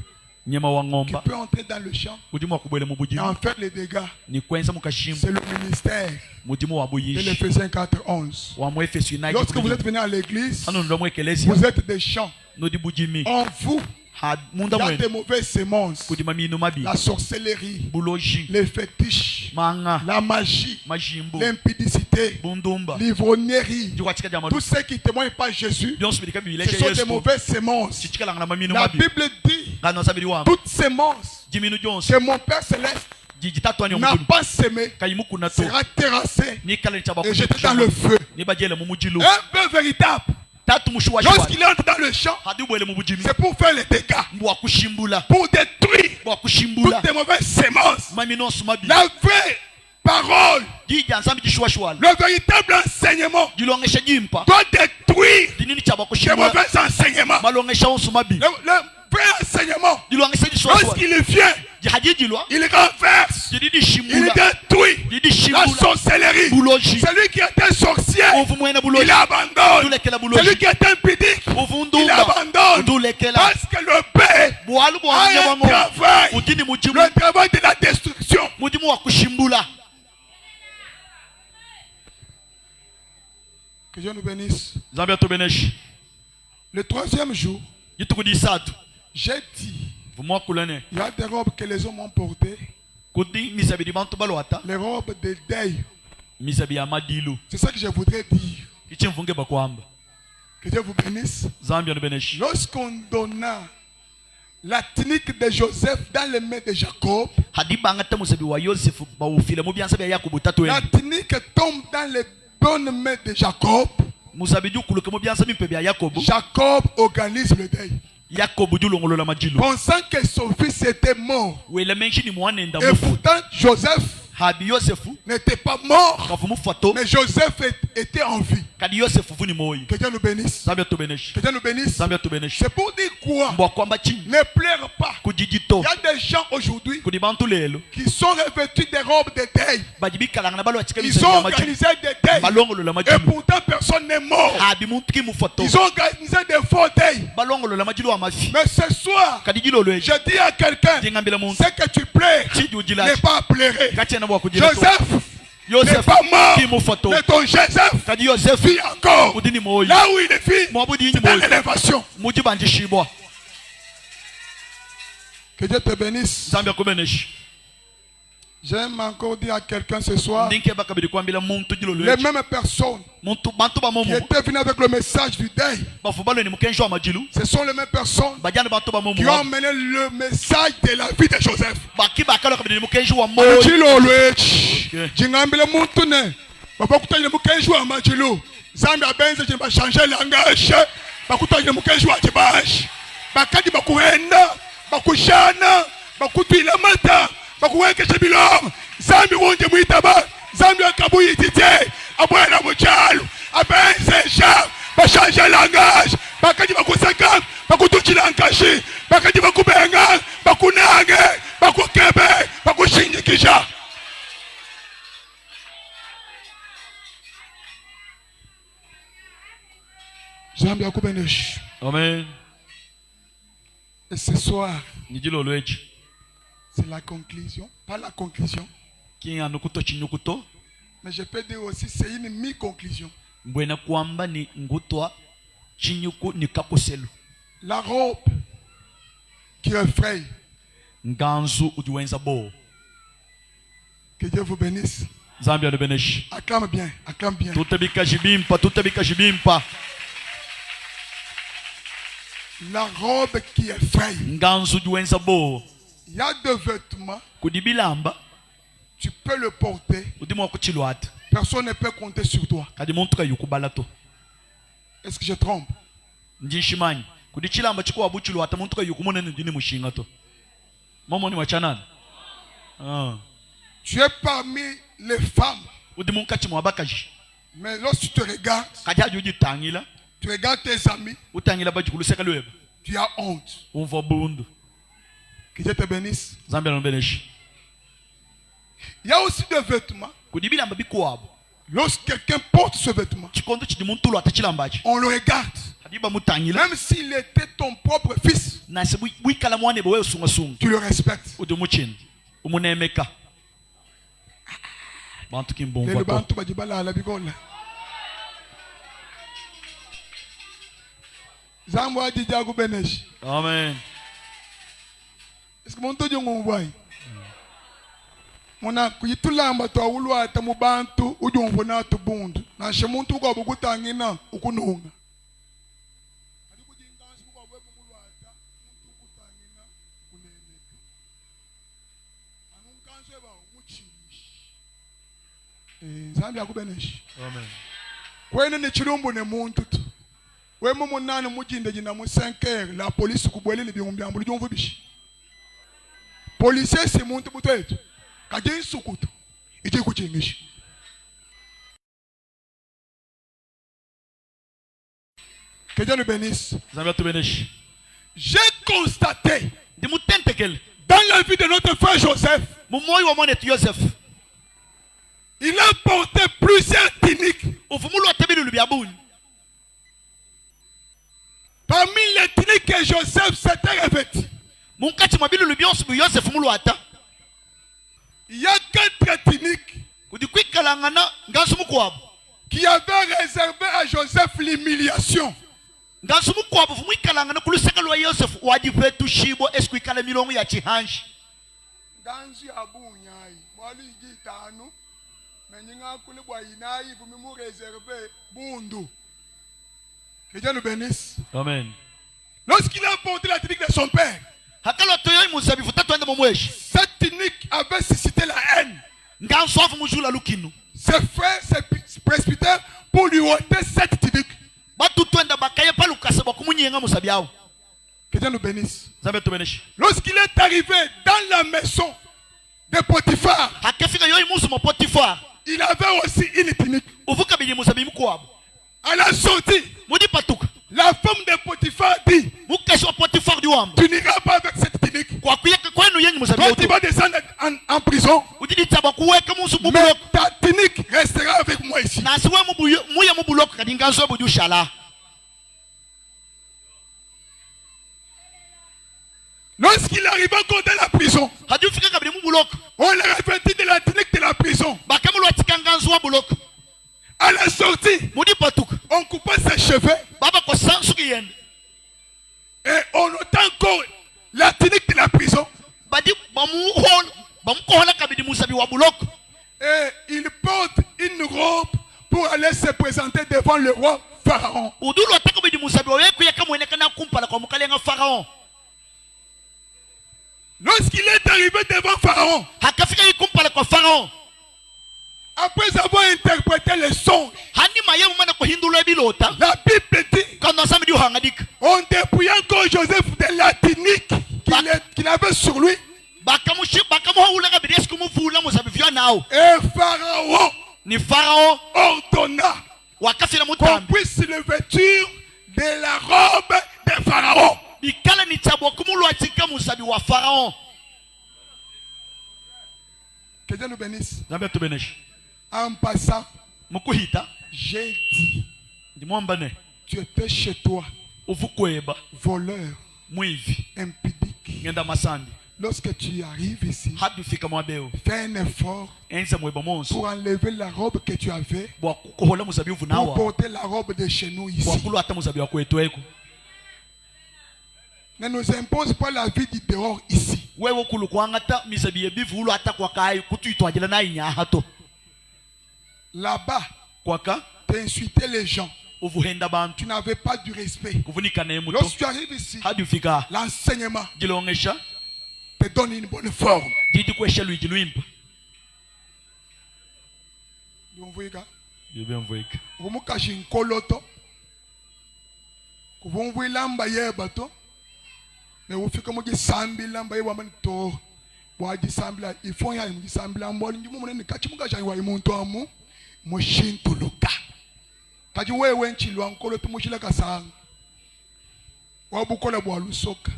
[SPEAKER 1] nyama wa
[SPEAKER 3] qui
[SPEAKER 1] ng'ombe
[SPEAKER 3] peuvent entrer dans le champ
[SPEAKER 1] mudimu wa kubwele mu
[SPEAKER 3] et
[SPEAKER 1] bujimi
[SPEAKER 3] en faire les dégâts,
[SPEAKER 1] ni kwenza mu kashimbu
[SPEAKER 3] c'est le ministère
[SPEAKER 1] mudimu wa
[SPEAKER 3] de
[SPEAKER 1] buyishi
[SPEAKER 3] l'Éphésiens 4:11.
[SPEAKER 1] wa mu Efeso United
[SPEAKER 3] Lorsque vous êtes venus à l'église,
[SPEAKER 1] hano ndo mu ekelezia
[SPEAKER 3] vous êtes des champs.
[SPEAKER 1] no di bujimi
[SPEAKER 3] En vous,
[SPEAKER 1] ha
[SPEAKER 3] il
[SPEAKER 1] munda
[SPEAKER 3] y a
[SPEAKER 1] mwene
[SPEAKER 3] des mauvaises semences.
[SPEAKER 1] kudima minu mabi
[SPEAKER 3] La sorcellerie,
[SPEAKER 1] buloji
[SPEAKER 3] les fétiches,
[SPEAKER 1] manga
[SPEAKER 3] la magie,
[SPEAKER 1] majimbu
[SPEAKER 3] l'impudicité,
[SPEAKER 1] bundumba
[SPEAKER 3] l'ivrognerie.
[SPEAKER 1] jikwachika
[SPEAKER 3] Tous
[SPEAKER 1] jamalu
[SPEAKER 3] ceux qui ne témoignent pas Jésus,
[SPEAKER 1] byonse bilika bibile
[SPEAKER 3] ce sont des
[SPEAKER 1] Yesu
[SPEAKER 3] mauvaises semences.
[SPEAKER 1] chichikalanga na maminu
[SPEAKER 3] La
[SPEAKER 1] mabi
[SPEAKER 3] Bible dit,
[SPEAKER 1] ngano asabiri wamba
[SPEAKER 3] toute semence
[SPEAKER 1] jiminu jonse
[SPEAKER 3] que mon Père Céleste
[SPEAKER 1] jijitatwani
[SPEAKER 3] n'a
[SPEAKER 1] omugulu
[SPEAKER 3] pas semé
[SPEAKER 1] kayimukuna to
[SPEAKER 3] sera terrassée
[SPEAKER 1] ni kala chaba
[SPEAKER 3] et jetée dans le feu.
[SPEAKER 1] ni bajele mu mujilu
[SPEAKER 3] Un peu véritable.
[SPEAKER 1] tatu mushuwashwa
[SPEAKER 3] Lorsqu'il entre dans le champ,
[SPEAKER 1] hadi bwele mu bujimi
[SPEAKER 3] c'est pour faire les dégâts,
[SPEAKER 1] mbwa kushimbula
[SPEAKER 3] pour détruire
[SPEAKER 1] mbwa kushimbula
[SPEAKER 3] toutes les mauvaises semences.
[SPEAKER 1] maminu mabi
[SPEAKER 3] La vraie parole,
[SPEAKER 1] jija nsambi jishuwashwala
[SPEAKER 3] le véritable enseignement
[SPEAKER 1] jilongesha jimpa
[SPEAKER 3] doit détruire
[SPEAKER 1] dinini chaba
[SPEAKER 3] les
[SPEAKER 1] kushimbula
[SPEAKER 3] mauvais enseignements.
[SPEAKER 1] malongesha onsu mabi
[SPEAKER 3] Le vrai enseignement,
[SPEAKER 1] jilongesha jishuwashwala
[SPEAKER 3] lorsqu'il vient,
[SPEAKER 1] jihajijilwa
[SPEAKER 3] il renverse,
[SPEAKER 1] jididi
[SPEAKER 3] il
[SPEAKER 1] shimbula
[SPEAKER 3] détruit
[SPEAKER 1] jidi
[SPEAKER 3] la
[SPEAKER 1] shimbula
[SPEAKER 3] sorcellerie.
[SPEAKER 1] buloji
[SPEAKER 3] Celui qui était sorcier,
[SPEAKER 1] ovu mwene
[SPEAKER 3] il
[SPEAKER 1] buloji
[SPEAKER 3] abandonne.
[SPEAKER 1] tulekela buloji
[SPEAKER 3] Celui qui était impudique,
[SPEAKER 1] ovu
[SPEAKER 3] il
[SPEAKER 1] ndumba
[SPEAKER 3] abandonne.
[SPEAKER 1] tulekela
[SPEAKER 3] Parce que le paix
[SPEAKER 1] bwalu bwa
[SPEAKER 3] a un
[SPEAKER 1] nyawango
[SPEAKER 3] travail,
[SPEAKER 1] udini mujimu
[SPEAKER 3] le travail de la destruction.
[SPEAKER 1] mujimu wa kushimbula
[SPEAKER 3] Que Dieu nous bénisse.
[SPEAKER 1] nzambe atubeneshi
[SPEAKER 3] Le troisième jour,
[SPEAKER 1] yitukudisatu
[SPEAKER 3] j'ai dit,
[SPEAKER 1] vumwakulane
[SPEAKER 3] il y a des robes que les hommes ont portées,
[SPEAKER 1] kudi misabidi bantu balwata
[SPEAKER 3] les robes de deuil.
[SPEAKER 1] misabi ya madilu
[SPEAKER 3] C'est ça que je voudrais dire.
[SPEAKER 1] ichimvunge bakwamba
[SPEAKER 3] Que Dieu vous bénisse.
[SPEAKER 1] nzambe anubeneshi
[SPEAKER 3] Lorsqu'on donna la tunique de Joseph dans les mains de Jacob,
[SPEAKER 1] hadi bangata musabi wa yosefu bawufile mu byansa bya yakobo tatu
[SPEAKER 3] la tunique tombe dans les bonnes mains de Jacob.
[SPEAKER 1] musabi jukuluke mu byansa mimpe bya yakobo
[SPEAKER 3] Jacob organise le deuil,
[SPEAKER 1] yakobo julongolola majilu
[SPEAKER 3] pensant que son fils était mort.
[SPEAKER 1] wele menshi ni mwanenda
[SPEAKER 3] Et
[SPEAKER 1] mufu
[SPEAKER 3] pourtant, Joseph
[SPEAKER 1] habi yosefu
[SPEAKER 3] n'était pas mort,
[SPEAKER 1] kafumu fato
[SPEAKER 3] mais Joseph était en vie.
[SPEAKER 1] kadi yosefu funi moyi
[SPEAKER 3] Que Dieu nous bénisse.
[SPEAKER 1] nzambe atubeneshi
[SPEAKER 3] Que Dieu nous bénisse.
[SPEAKER 1] nzambe atubeneshi
[SPEAKER 3] C'est pour dire quoi?
[SPEAKER 1] mbwa kwamba chini
[SPEAKER 3] Ne pleure pas.
[SPEAKER 1] kujijito
[SPEAKER 3] Il y a des gens aujourd'hui
[SPEAKER 1] kudi bantu lelo
[SPEAKER 3] qui sont revêtus des robes de deuil.
[SPEAKER 1] bajibikalanga na balo achika
[SPEAKER 3] Ils
[SPEAKER 1] misabi
[SPEAKER 3] ont
[SPEAKER 1] ya majilu
[SPEAKER 3] organisé des deuils.
[SPEAKER 1] balongolola
[SPEAKER 3] Et
[SPEAKER 1] majilu
[SPEAKER 3] pourtant, personne n'est mort.
[SPEAKER 1] habi muntu ki mufato
[SPEAKER 3] Ils ont organisé des faux deuils.
[SPEAKER 1] balongolola majilu wa mafi
[SPEAKER 3] Mais ce soir,
[SPEAKER 1] kadi jilolo eji
[SPEAKER 3] je dis à quelqu'un,
[SPEAKER 1] jingambila muntu
[SPEAKER 3] c'est que tu pleures
[SPEAKER 1] chiji
[SPEAKER 3] n'est
[SPEAKER 1] ujilachi
[SPEAKER 3] pas à pleurer.
[SPEAKER 1] kachena bwa kujila
[SPEAKER 3] Joseph
[SPEAKER 1] Joseph,
[SPEAKER 3] pas mort.
[SPEAKER 1] qui m'a photo.
[SPEAKER 3] Mais ton Joseph
[SPEAKER 1] Kadi Joseph,
[SPEAKER 3] vit encore.
[SPEAKER 1] Udini moi.
[SPEAKER 3] Là où il est vit,
[SPEAKER 1] Moi budi
[SPEAKER 3] c'est
[SPEAKER 1] moi.
[SPEAKER 3] une élévation.
[SPEAKER 1] Muji bandi shibwa.
[SPEAKER 3] Que Dieu te bénisse.
[SPEAKER 1] Zambia kubenesh.
[SPEAKER 3] J'aime encore dire à quelqu'un ce soir,
[SPEAKER 1] Ndinke bakabidi kwambila muntu dilo
[SPEAKER 3] les
[SPEAKER 1] lwechi.
[SPEAKER 3] mêmes personnes
[SPEAKER 1] Muntu bantu ba
[SPEAKER 3] qui
[SPEAKER 1] momo.
[SPEAKER 3] étaient venues avec le message du deuil,
[SPEAKER 1] Bafubalo ni mukenjo amajilu.
[SPEAKER 3] ce sont les mêmes personnes
[SPEAKER 1] Bajana bantu ba momo.
[SPEAKER 3] qui ont amené le message de la vie de Joseph.
[SPEAKER 1] Baki bakalo kabidi mukenjo wa moyo.
[SPEAKER 3] Majilo lwechi.
[SPEAKER 1] Okay.
[SPEAKER 3] Jingambile muntu ne. Bakutanye mukenji wa majilo. Zambi abenze je ba changer langage. Bakutanye mukenji wa tibashi. Bakadi bakuenda, bakushana, bakutwila mata, bakuwekesha bilongo. Zambi wonje muitaba. Zambi akabuyi tite. Abwana muchalu. Abenze sha. Ba changer langage. Bakadi bakusaka, bakutuchila nkashi. Bakadi bakubenga, bakunage, bakukebe, bakushindikisha. Zambi akubenesh.
[SPEAKER 1] Amen.
[SPEAKER 3] Et ce soir,
[SPEAKER 1] Nijilo lwechi.
[SPEAKER 3] c'est la conclusion. Pas la conclusion,
[SPEAKER 1] Ki anukuto chinyukuto.
[SPEAKER 3] mais je peux dire aussi c'est une mi-conclusion.
[SPEAKER 1] Mbwena kwamba ni ngutwa chinyuku ni kakuselu.
[SPEAKER 3] La robe qui effraie.
[SPEAKER 1] Nganzu udiwenza bo.
[SPEAKER 3] Que Dieu vous bénisse.
[SPEAKER 1] Zambia de benesh.
[SPEAKER 3] Acclame bien, acclame bien.
[SPEAKER 1] Tutabika jibimpa.
[SPEAKER 3] La robe qui effraie.
[SPEAKER 1] Nganzu udiwenza bo.
[SPEAKER 3] Il y a deux vêtements,
[SPEAKER 1] Kudibilamba
[SPEAKER 3] tu peux le porter.
[SPEAKER 1] udimo kuchilwata.
[SPEAKER 3] Personne ne peut compter sur toi.
[SPEAKER 1] Kadi muntu kayukubala to.
[SPEAKER 3] Est-ce que je trompe?
[SPEAKER 1] Njishimanyi. Kudichilamba chikuwa buchilwata muntu kayukumone ndini mushinga to. Momo ni wachanana.
[SPEAKER 3] Tu es parmi les femmes.
[SPEAKER 1] Udimo nkachi mwabakaji.
[SPEAKER 3] Mais lorsque tu te regardes,
[SPEAKER 1] Kadi haji ujitangila.
[SPEAKER 3] tu regardes tes amis,
[SPEAKER 1] Utangila bajikuluseka lweba.
[SPEAKER 3] tu as honte.
[SPEAKER 1] Umva bundu.
[SPEAKER 3] Que Dieu te bénisse.
[SPEAKER 1] Zambia no benesh.
[SPEAKER 3] Il y a aussi des vêtements.
[SPEAKER 1] Kudibilamba bikuwabo.
[SPEAKER 3] Lorsque quelqu'un porte ce vêtement,
[SPEAKER 1] Chikondo chidi muntu lwata chilambachi.
[SPEAKER 3] on le regarde.
[SPEAKER 1] Kadiba mutangila.
[SPEAKER 3] Même s'il était ton propre fils,
[SPEAKER 1] Na se wikala mwane bewe sunga.
[SPEAKER 3] tu le respectes.
[SPEAKER 1] Udimuchini. Umunemeka. Bantu
[SPEAKER 3] Les
[SPEAKER 1] kimbomva to.
[SPEAKER 3] bantu bajibala la bigola. Zambo adija kubenesh.
[SPEAKER 1] Amen.
[SPEAKER 3] Est-ce que mon tojo ngomwai? Mona kuyitulamba to awulwata mu bantu ujumvo na tubundu. Na shemuntu ko bukutangina ukununga. Zambi akubenesh.
[SPEAKER 1] Amen.
[SPEAKER 3] Kwene ni chirumbu ne muntu tu. We mu munani mujinde jina mu 5h la police kubwelele byumbi ambulu jumvu bishi. Policier c'est muntu butetu. Kaje sukutu. Ije kuchengisha. Que Dieu nous bénisse.
[SPEAKER 1] Zambia to benesh.
[SPEAKER 3] J'ai constaté
[SPEAKER 1] Ndimutentekele.
[SPEAKER 3] dans la vie de notre frère Joseph,
[SPEAKER 1] Mumoyo wa mwane tu Joseph.
[SPEAKER 3] il a porté plusieurs tuniques.
[SPEAKER 1] Ufumulu watebilu lubyabuni.
[SPEAKER 3] Parmi les tuniques que Joseph s'était revêtu,
[SPEAKER 1] Munkachi mabilu lubyonsu bu Joseph mulu wata.
[SPEAKER 3] il y a 4 tuniques
[SPEAKER 1] Kudikwikalangana ngansu mukwabo.
[SPEAKER 3] qui avaient réservé à Joseph l'humiliation.
[SPEAKER 1] Ngansu mukwabo fumwikalangana kuluseka lwa Joseph wadipetu shibo eskwikala milongo ya chihanshi.
[SPEAKER 3] Ganzi abunyai mwali gitanu menyinga kule bwa inai vumimu réservé bundu. Que Dieu nous bénisse.
[SPEAKER 1] Amen.
[SPEAKER 3] Lorsqu'il a porté la tunique de son père,
[SPEAKER 1] Hakalo toyo musabifu tatu ende mumweshi.
[SPEAKER 3] cette tunique avait suscité la haine.
[SPEAKER 1] Ngansu afu mujula lukinu.
[SPEAKER 3] Ses frères se précipitèrent pour lui ôter cette tunique.
[SPEAKER 1] Batu twenda bakaye palukase bakumunyenga musabyao.
[SPEAKER 3] Que Dieu nous bénisse.
[SPEAKER 1] Zambia to benesh.
[SPEAKER 3] Lorsqu'il est arrivé dans la maison de Potiphar,
[SPEAKER 1] Hakafika yoyi musu mo Potifar.
[SPEAKER 3] il avait aussi une tunique.
[SPEAKER 1] Uvuka bili musabi mukwabo.
[SPEAKER 3] À la sortie,
[SPEAKER 1] Mudi patuka.
[SPEAKER 3] la femme de Potiphar dit,
[SPEAKER 1] Mukeshi wa Potifar diwamba.
[SPEAKER 3] tu n'iras pas avec cette tunique.
[SPEAKER 1] Kwa kuyeka kwenu yenyi musabi
[SPEAKER 3] Toi,
[SPEAKER 1] auto.
[SPEAKER 3] tu vas descendre en prison.
[SPEAKER 1] Udiditaba kuweka musu
[SPEAKER 3] Mais
[SPEAKER 1] bubuloko.
[SPEAKER 3] ta tunique restera avec moi ici.
[SPEAKER 1] Nasi we muya mubuloko kadi ngansu we budushala.
[SPEAKER 3] Lorsqu'il arriva encore dans la prison,
[SPEAKER 1] Hadi ufika kabili mubuloko.
[SPEAKER 3] on l'a revêtu de la tunique de la prison.
[SPEAKER 1] Bakamulu watika
[SPEAKER 3] achevé.
[SPEAKER 1] baba ko sansu kiyende
[SPEAKER 3] Et on entend encore la technique de la prison.
[SPEAKER 1] badi bamukohola kabidi musabi wa buloko.
[SPEAKER 3] Et il porte une robe pour aller se présenter devant le roi Pharaon.
[SPEAKER 1] udulu ataka bidi musabi wa yeku yakamwonekana kumpala kwa mukalenga Pharaon.
[SPEAKER 3] Lorsqu'il est arrivé devant Pharaon,
[SPEAKER 1] hakafika kumpala kwa Pharaon,
[SPEAKER 3] après avoir interprété les songes,
[SPEAKER 1] hani maye mumana kuhindula bilota,
[SPEAKER 3] la Bible dit,
[SPEAKER 1] quand on samedi hangadika
[SPEAKER 3] on dépouilla encore Joseph de la tunique qu'il avait sur lui.
[SPEAKER 1] bakamuhawula kabidi esku muvula musabi vya nao.
[SPEAKER 3] Et Pharaon
[SPEAKER 1] Ni Pharaon
[SPEAKER 3] ordonna
[SPEAKER 1] wakafira
[SPEAKER 3] qu'on
[SPEAKER 1] mutambi
[SPEAKER 3] puisse le vêtir de la robe de Pharaon.
[SPEAKER 1] bikala ni tabo kumulwa tika musabi wa Pharaon.
[SPEAKER 3] Que Dieu nous bénisse.
[SPEAKER 1] Zambe tubeneshi
[SPEAKER 3] En passant,
[SPEAKER 1] mukuhita
[SPEAKER 3] j'ai dit,
[SPEAKER 1] ndimwambane
[SPEAKER 3] tu étais chez toi,
[SPEAKER 1] uvukweba
[SPEAKER 3] voleur,
[SPEAKER 1] mwivi
[SPEAKER 3] impudique.
[SPEAKER 1] ngenda masandi
[SPEAKER 3] Lorsque tu arrives ici,
[SPEAKER 1] hadi ufika mwabeo
[SPEAKER 3] fais un effort
[SPEAKER 1] enza mweba monso
[SPEAKER 3] pour enlever la robe que tu avais,
[SPEAKER 1] bwa kukohola musabi
[SPEAKER 3] pour
[SPEAKER 1] uvunawa
[SPEAKER 3] porter la robe de chez nous ici.
[SPEAKER 1] bwa kulu ata musabi wa kwetu eko.
[SPEAKER 3] Ne nous impose pas la vie du dehors ici.
[SPEAKER 1] wewe kulu kwangata misabi yebivu ata kwa kai kutuitwajela na inya hato
[SPEAKER 3] Là-bas,
[SPEAKER 1] kwaka
[SPEAKER 3] tu insultais les gens.
[SPEAKER 1] uvuhenda bantu
[SPEAKER 3] Tu n'avais pas du respect.
[SPEAKER 1] kuvunika naye muto
[SPEAKER 3] Lorsque tu arrives ici,
[SPEAKER 1] hadi ufika
[SPEAKER 3] l'enseignement
[SPEAKER 1] jilongesha
[SPEAKER 3] te donne une bonne forme.
[SPEAKER 1] jidi kwesha luiji luimpa
[SPEAKER 3] Ndumvuika.
[SPEAKER 1] yebemvuika
[SPEAKER 3] Kumukashi nkoloto. Kuvumvuila mba yebato. Ne ufika mugisambila mba yewa manito. Wagisambila ifonya mugisambila mboli ndimu munene kachi mukashi wa imuntu amu mushintuluka. Kaji wewe nchilwa nkoloto mushila kasanga. Wabukola bwa lusoka.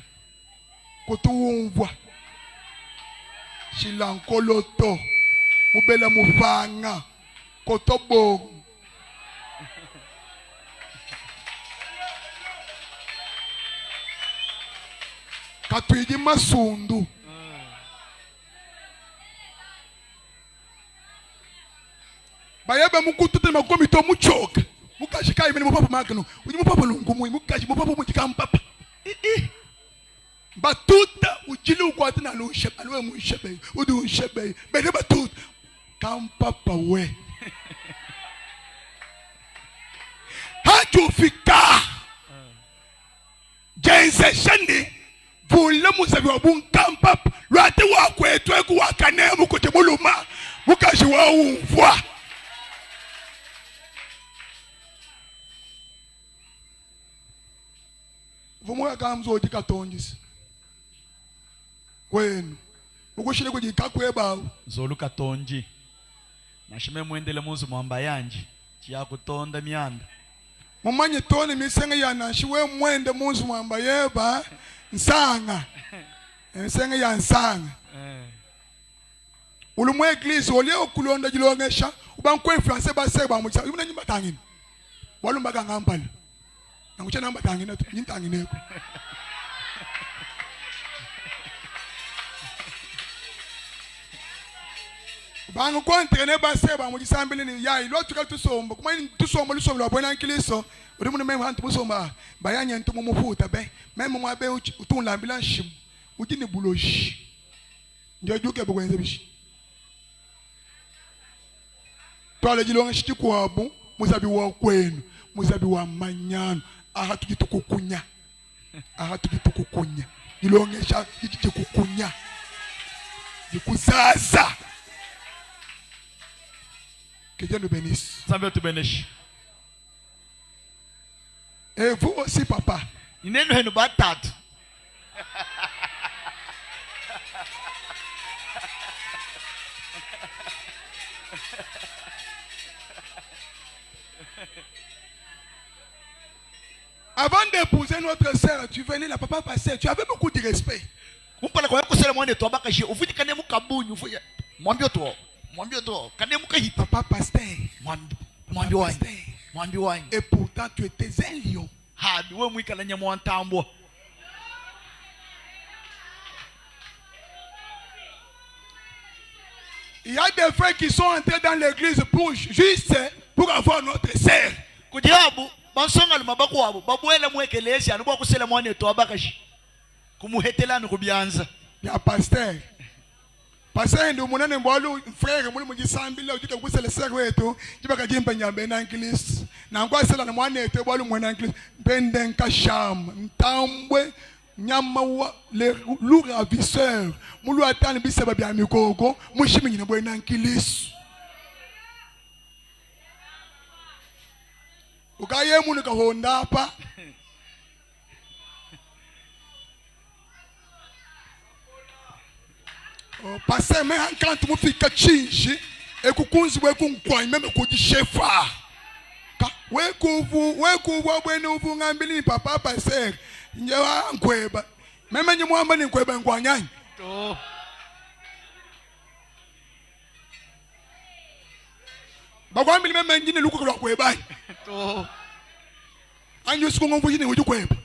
[SPEAKER 3] Kutuumvwa. Shila nkoloto. Mubela mufanga. Kotobo. Katuiji masundu. Bayaba mukutute makomito muchoka. Mukashika imene mupapa magano. Uji mupapa lungumu, mukashi mupapa mujika mpapa. Batuta ujili ukwati na lushebe, alwe mushebe, udu unshebe. Bede batuta. Kampapa we. Hajufika. Jense shende. Vule musabi wabu kampapa. Lwate wakwetu eku wakane mukote muluma. Mukashi wa umvwa. Vumwe kamzo ojika tongisi. Kwenu. Ukushile kujika kweba.
[SPEAKER 1] zoluka tonji nashime mwendele muzu mwamba yanji chiya kutonda mianda
[SPEAKER 3] Mumanye toni misenge ya nashiwe mwende muzu mwamba yeba. Nsanga. Misenge ya nsanga. Ulumwe eglise oli okulonda jilongesha. Ubankwe influence base ba mutsa. Ibuna nyimba tangini. Walumba kangampala. Nangucha namba tangina tu nyintangineko. Bangu kontrene base ba mujisambele ni yayi lotuka tusomba kumani tusomba lusomba lwabona nkiliso uri mun meme hantu musomba bayanye ntu mumufuta be meme mwabe utunlambila nshim ujini buloshi ndio juke bukwenze bishi twale jilonga shikwabu muzabi wa kwenu muzabi wa manyano ahatugitukukunya jilongesha jikukunya jikuzaza. Que Dieu nous bénisse.
[SPEAKER 1] Zambe tubeneshi
[SPEAKER 3] Et vous aussi, papa.
[SPEAKER 1] ineno henu batatu
[SPEAKER 3] Avant d'épouser notre sœur, tu venais, la papa passait, tu avais beaucoup de respect.
[SPEAKER 1] kumpala kwa kusela mwane to abakashi uvuti kane mukabunyu uvuya mwambio to kane mukahita
[SPEAKER 3] Papa pasteur.
[SPEAKER 1] mwambi wanyu
[SPEAKER 3] Et pourtant, tu étais un lion.
[SPEAKER 1] hadi we mwikala nyamwantambwa
[SPEAKER 3] Il y a des frères qui sont entrés dans l'église pour juste pour avoir notre sœur.
[SPEAKER 1] kujabu bansonga lumabako wabo babwela mwekelezi anu bakusela mwana eto abakashi kumuhetelana kubyanza
[SPEAKER 3] ya pasteur pasteur ndi umunene mbwalu frère muli mugisambila ujike kusele sekwetu jibaka jimpa nyambe na English na ngwasela na mwana eto bwalu mwana English pende nkasham ntambwe nyama wa le ravisseur mulu atani biseba bya mikoko mushimi nyine bwe na English ukaye munu ka honda pa passer mais quand mu fika chinji ekukunzi wekunkwanya meme kujishefa ka wekuvu abwene uvu ngambili papa passer njewa nkweba meme nyimwamba ni nkweba nkwanyanya
[SPEAKER 2] to
[SPEAKER 3] bakwambili meme njini lukukulwa kwebani
[SPEAKER 2] to
[SPEAKER 3] anyo siku ngomvu yini ujukweba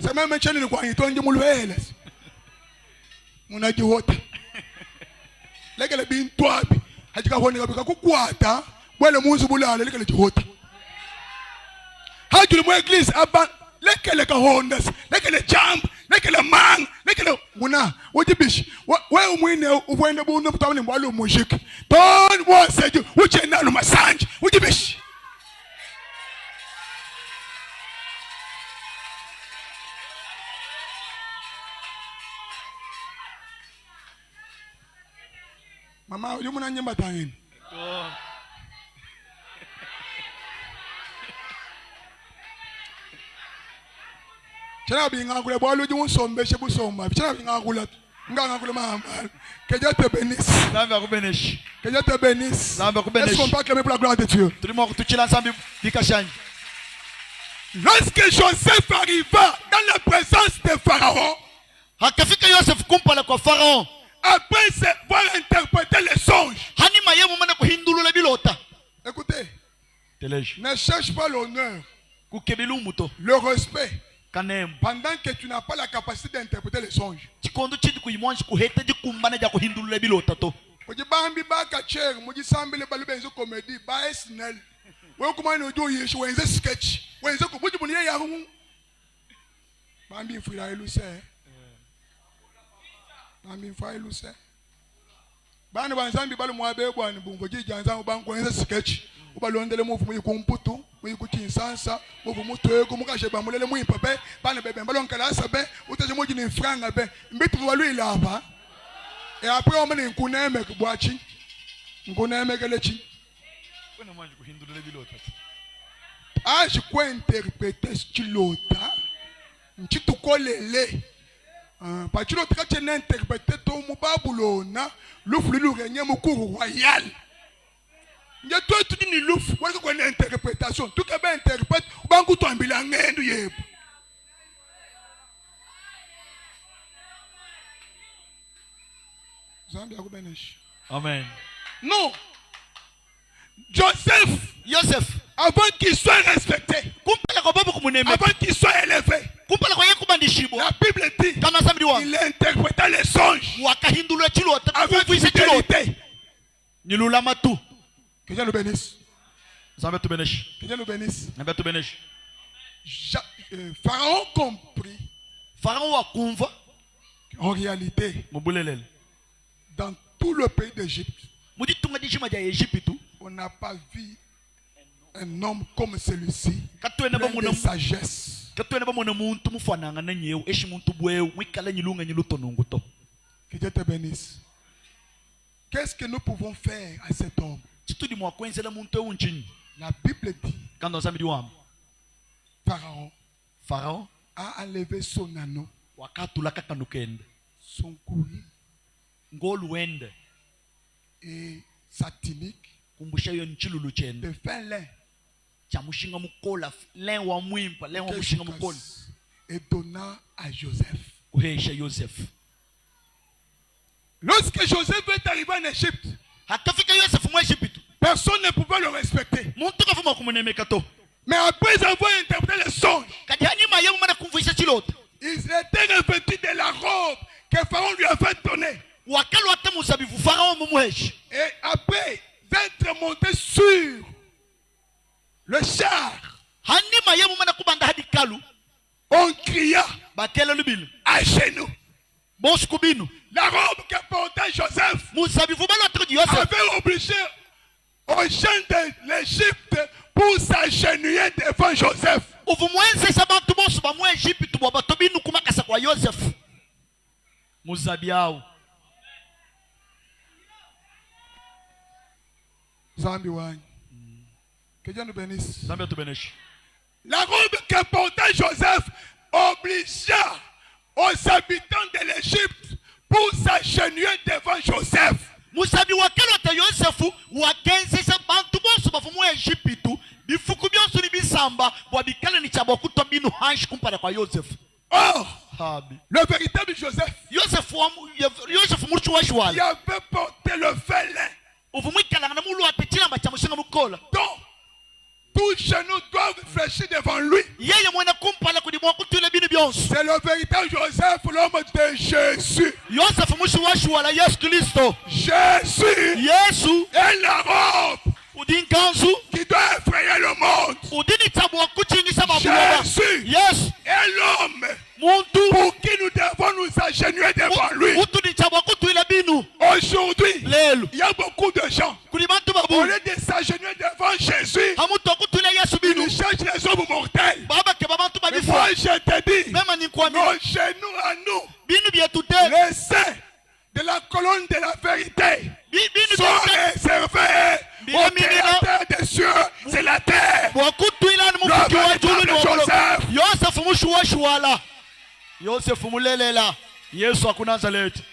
[SPEAKER 3] sema meme chani ni kwanya tonje mulwele munajihota lekele bintwapi hajika hone kabika kukwata bwele munzu bulale lekele jihota hajule mu eglise aba lekele ka hondas lekele jump lekele mang lekele muna wojibishi we umwine ubwende bunu mutawani mbwalo mujiki ton woseju uchena lu masanje wojibishi mama uyu muna nyemba tangeni
[SPEAKER 2] to
[SPEAKER 3] chana binga kule bwalo uju unsombeshe busomba chana binga kula nganga kule mama kejate benis
[SPEAKER 1] nzambe akubeneshi
[SPEAKER 3] kejate benis
[SPEAKER 1] nzambe akubeneshi
[SPEAKER 3] est-ce qu'on peut acclamer pour la gloire de Dieu
[SPEAKER 1] tulimo kutuchila nzambe bikashanje
[SPEAKER 3] lorsque Joseph arriva dans la présence de Pharaon
[SPEAKER 1] hakafika Yosef kumpala kwa Farao
[SPEAKER 3] après avoir interprété les songes
[SPEAKER 1] hani mayemu mana kuhindulula bilota
[SPEAKER 3] écoutez
[SPEAKER 1] teleji
[SPEAKER 3] ne cherche pas l'honneur
[SPEAKER 1] kukebelu muto
[SPEAKER 3] le respect
[SPEAKER 1] kanem
[SPEAKER 3] pendant que tu n'as pas la capacité d'interpréter les songes
[SPEAKER 1] chikondo chidi kuyimwanji kuheta jikumbana ja kuhindulula bilota to
[SPEAKER 3] ujibambi baka cher mujisambile balubenzo comedy ba SNL we kumani ujo yeshu wenze sketch wenze kubuji buniye ya hu bambi mfira eluse bambi mfira eluse bana banzambi balu mwabe bwana bungo jijanza bango wenze sketch ubalondele muvu muyikumputu muyikuchinsansa muvu mutweko mukashe bamulele muyipape bana bebe balonkala sabe utaje moji ni franga be mbitu balwila hapa et après on mene nkuneme kubwachi nkuneme kelechi
[SPEAKER 1] kwena mwanji kuhindulula bilota
[SPEAKER 3] aje kwa interpréter chilota nchitukolele pa chilota kache na interpréter to mubabulona lufulu renye mukuru royal nje to tu ni lufu wala ko na interprétation tu ka ba interprète bangu to ambila ngendu yebo Zambia kubenesh
[SPEAKER 1] amen
[SPEAKER 3] non Joseph avant qu'il soit respecté
[SPEAKER 1] kumpala kwa babu kumuneme
[SPEAKER 3] avant qu'il soit élevé
[SPEAKER 1] kumpala kwa yekubandishibo
[SPEAKER 3] la Bible dit
[SPEAKER 1] kana nzambe wa
[SPEAKER 3] il interprétait les songes
[SPEAKER 1] wakahindulula chilota
[SPEAKER 3] avec
[SPEAKER 1] kufuisa chilota
[SPEAKER 3] fidélité
[SPEAKER 1] nilulama tu
[SPEAKER 3] que Dieu le bénisse
[SPEAKER 1] nzambe tubeneshi
[SPEAKER 3] que Dieu le bénisse
[SPEAKER 1] nzambe tubeneshi
[SPEAKER 3] Pharaon compris
[SPEAKER 1] Farao wakumva
[SPEAKER 3] en réalité
[SPEAKER 1] mubulelele
[SPEAKER 3] dans tout le pays d'Égypte
[SPEAKER 1] muditunga dishima ja Egypte
[SPEAKER 3] on n'a pas vu un homme comme celui-ci
[SPEAKER 1] katwena
[SPEAKER 3] plein
[SPEAKER 1] bamuna
[SPEAKER 3] de sagesse
[SPEAKER 1] katwena bamuna muntu mufananga na nyewu eshi muntu bwewu mwikala nyilunga nyilutonungu to
[SPEAKER 3] que Dieu te bénisse. Qu'est-ce que nous pouvons faire à cet homme?
[SPEAKER 1] chitudi mwakwenzela muntu ewunchini
[SPEAKER 3] La Bible dit
[SPEAKER 1] kando nzambe wam
[SPEAKER 3] Pharaon
[SPEAKER 1] Farao
[SPEAKER 3] a enlevé son anneau,
[SPEAKER 1] wakatula kakanukende
[SPEAKER 3] son courrier
[SPEAKER 1] ngoluwende
[SPEAKER 3] et sa tunique
[SPEAKER 1] kumbusha yo nchilulu chende
[SPEAKER 3] de fin lin
[SPEAKER 1] chamushinga mukola len wa mwimpa len wa mushinga mukola
[SPEAKER 3] et donna à Joseph.
[SPEAKER 1] kuhesha Yosef
[SPEAKER 3] Lorsque Joseph est arrivé en Égypte,
[SPEAKER 1] hakafika Yosef mu Egypte
[SPEAKER 3] personne ne pouvait le respecter.
[SPEAKER 1] muntu kafuma kumunemeka to
[SPEAKER 3] Mais après avoir interprété les songes,
[SPEAKER 1] kati hanyuma yemu mana kumvuisha chilota
[SPEAKER 3] il était revêtu de la robe que Pharaon lui avait donnée.
[SPEAKER 1] wakalo ate muzabivu Farao mumuheshi
[SPEAKER 3] Et après être monté sur le char,
[SPEAKER 1] hanima ye mumana kubanda hadi kalu
[SPEAKER 3] on cria
[SPEAKER 1] bakele lubilo
[SPEAKER 3] à genoux.
[SPEAKER 1] bosu kubino
[SPEAKER 3] La robe que portait Joseph
[SPEAKER 1] musabivu balo todi Yosef
[SPEAKER 3] avait obligé aux gens de l'Égypte pour s'agenouiller devant Joseph.
[SPEAKER 1] uvumwenze sabantu bosu ba mu Egypte bo batobinu kumakasa kwa Yosef muzabiao
[SPEAKER 3] Zambi wany. Que Dieu nous bénisse.
[SPEAKER 1] Zambia tubeneshi
[SPEAKER 3] La robe que portait Joseph obligea aux habitants de l'Égypte pour s'agenouiller devant Joseph.
[SPEAKER 1] musabi wakelo ta Yosefu wakenze sabantu bosu ba mu Egypte bifuku byonso ni bisamba bo bikale ni chabo kutobinu hanshi kumpara kwa Yosef.
[SPEAKER 3] Or,
[SPEAKER 1] Habi
[SPEAKER 3] le véritable Joseph,
[SPEAKER 1] Yosef murchu wa
[SPEAKER 3] qui
[SPEAKER 1] shwala
[SPEAKER 3] avait porté le félin,
[SPEAKER 1] uvumwikala na mulu atechilamba cha mushinga mukola
[SPEAKER 3] dont tous genoux doivent fléchir devant lui.
[SPEAKER 1] yeye mwene kumpala kudimwa kutule binu byonso
[SPEAKER 3] C'est le véritable Joseph, l'homme de Jésus.
[SPEAKER 1] Yosef mushu wa shwala Yesu Kristo
[SPEAKER 3] Jésus
[SPEAKER 1] Yesu
[SPEAKER 3] est la robe
[SPEAKER 1] udinkanzu
[SPEAKER 3] qui doit effrayer le monde.
[SPEAKER 1] udini tabwa kuchingisa mabuloba
[SPEAKER 3] Jésus
[SPEAKER 1] Yes
[SPEAKER 3] est l'homme
[SPEAKER 1] muntu
[SPEAKER 3] pour qui nous devons nous agenouiller devant lui.
[SPEAKER 1] utuni tabwa kutule binu
[SPEAKER 3] Aujourd'hui,
[SPEAKER 1] lelo
[SPEAKER 3] il y a beaucoup de gens,
[SPEAKER 1] kuli bantu
[SPEAKER 3] au
[SPEAKER 1] babu
[SPEAKER 3] lieu de s'agenouiller devant Jésus,
[SPEAKER 1] hamuto kutule Yesu binu
[SPEAKER 3] ils cherchent les hommes mortels.
[SPEAKER 1] baba ke babantu
[SPEAKER 3] Mais
[SPEAKER 1] babifa
[SPEAKER 3] moi, je te dis,
[SPEAKER 1] mema ni kwami
[SPEAKER 3] nos genoux à nous,
[SPEAKER 1] binu byetute
[SPEAKER 3] les saints de la colonne de la vérité,
[SPEAKER 1] binu
[SPEAKER 3] sont
[SPEAKER 1] byetute
[SPEAKER 3] réservés au créateur des cieux, c'est la terre.
[SPEAKER 1] wakutwila ni mufuki
[SPEAKER 3] Le
[SPEAKER 1] wa julu ni
[SPEAKER 3] véritable
[SPEAKER 1] wabolo
[SPEAKER 3] Joseph.
[SPEAKER 1] Yosefu mushu wa shwala Yosefu mulelela Yesu wa Nazareti.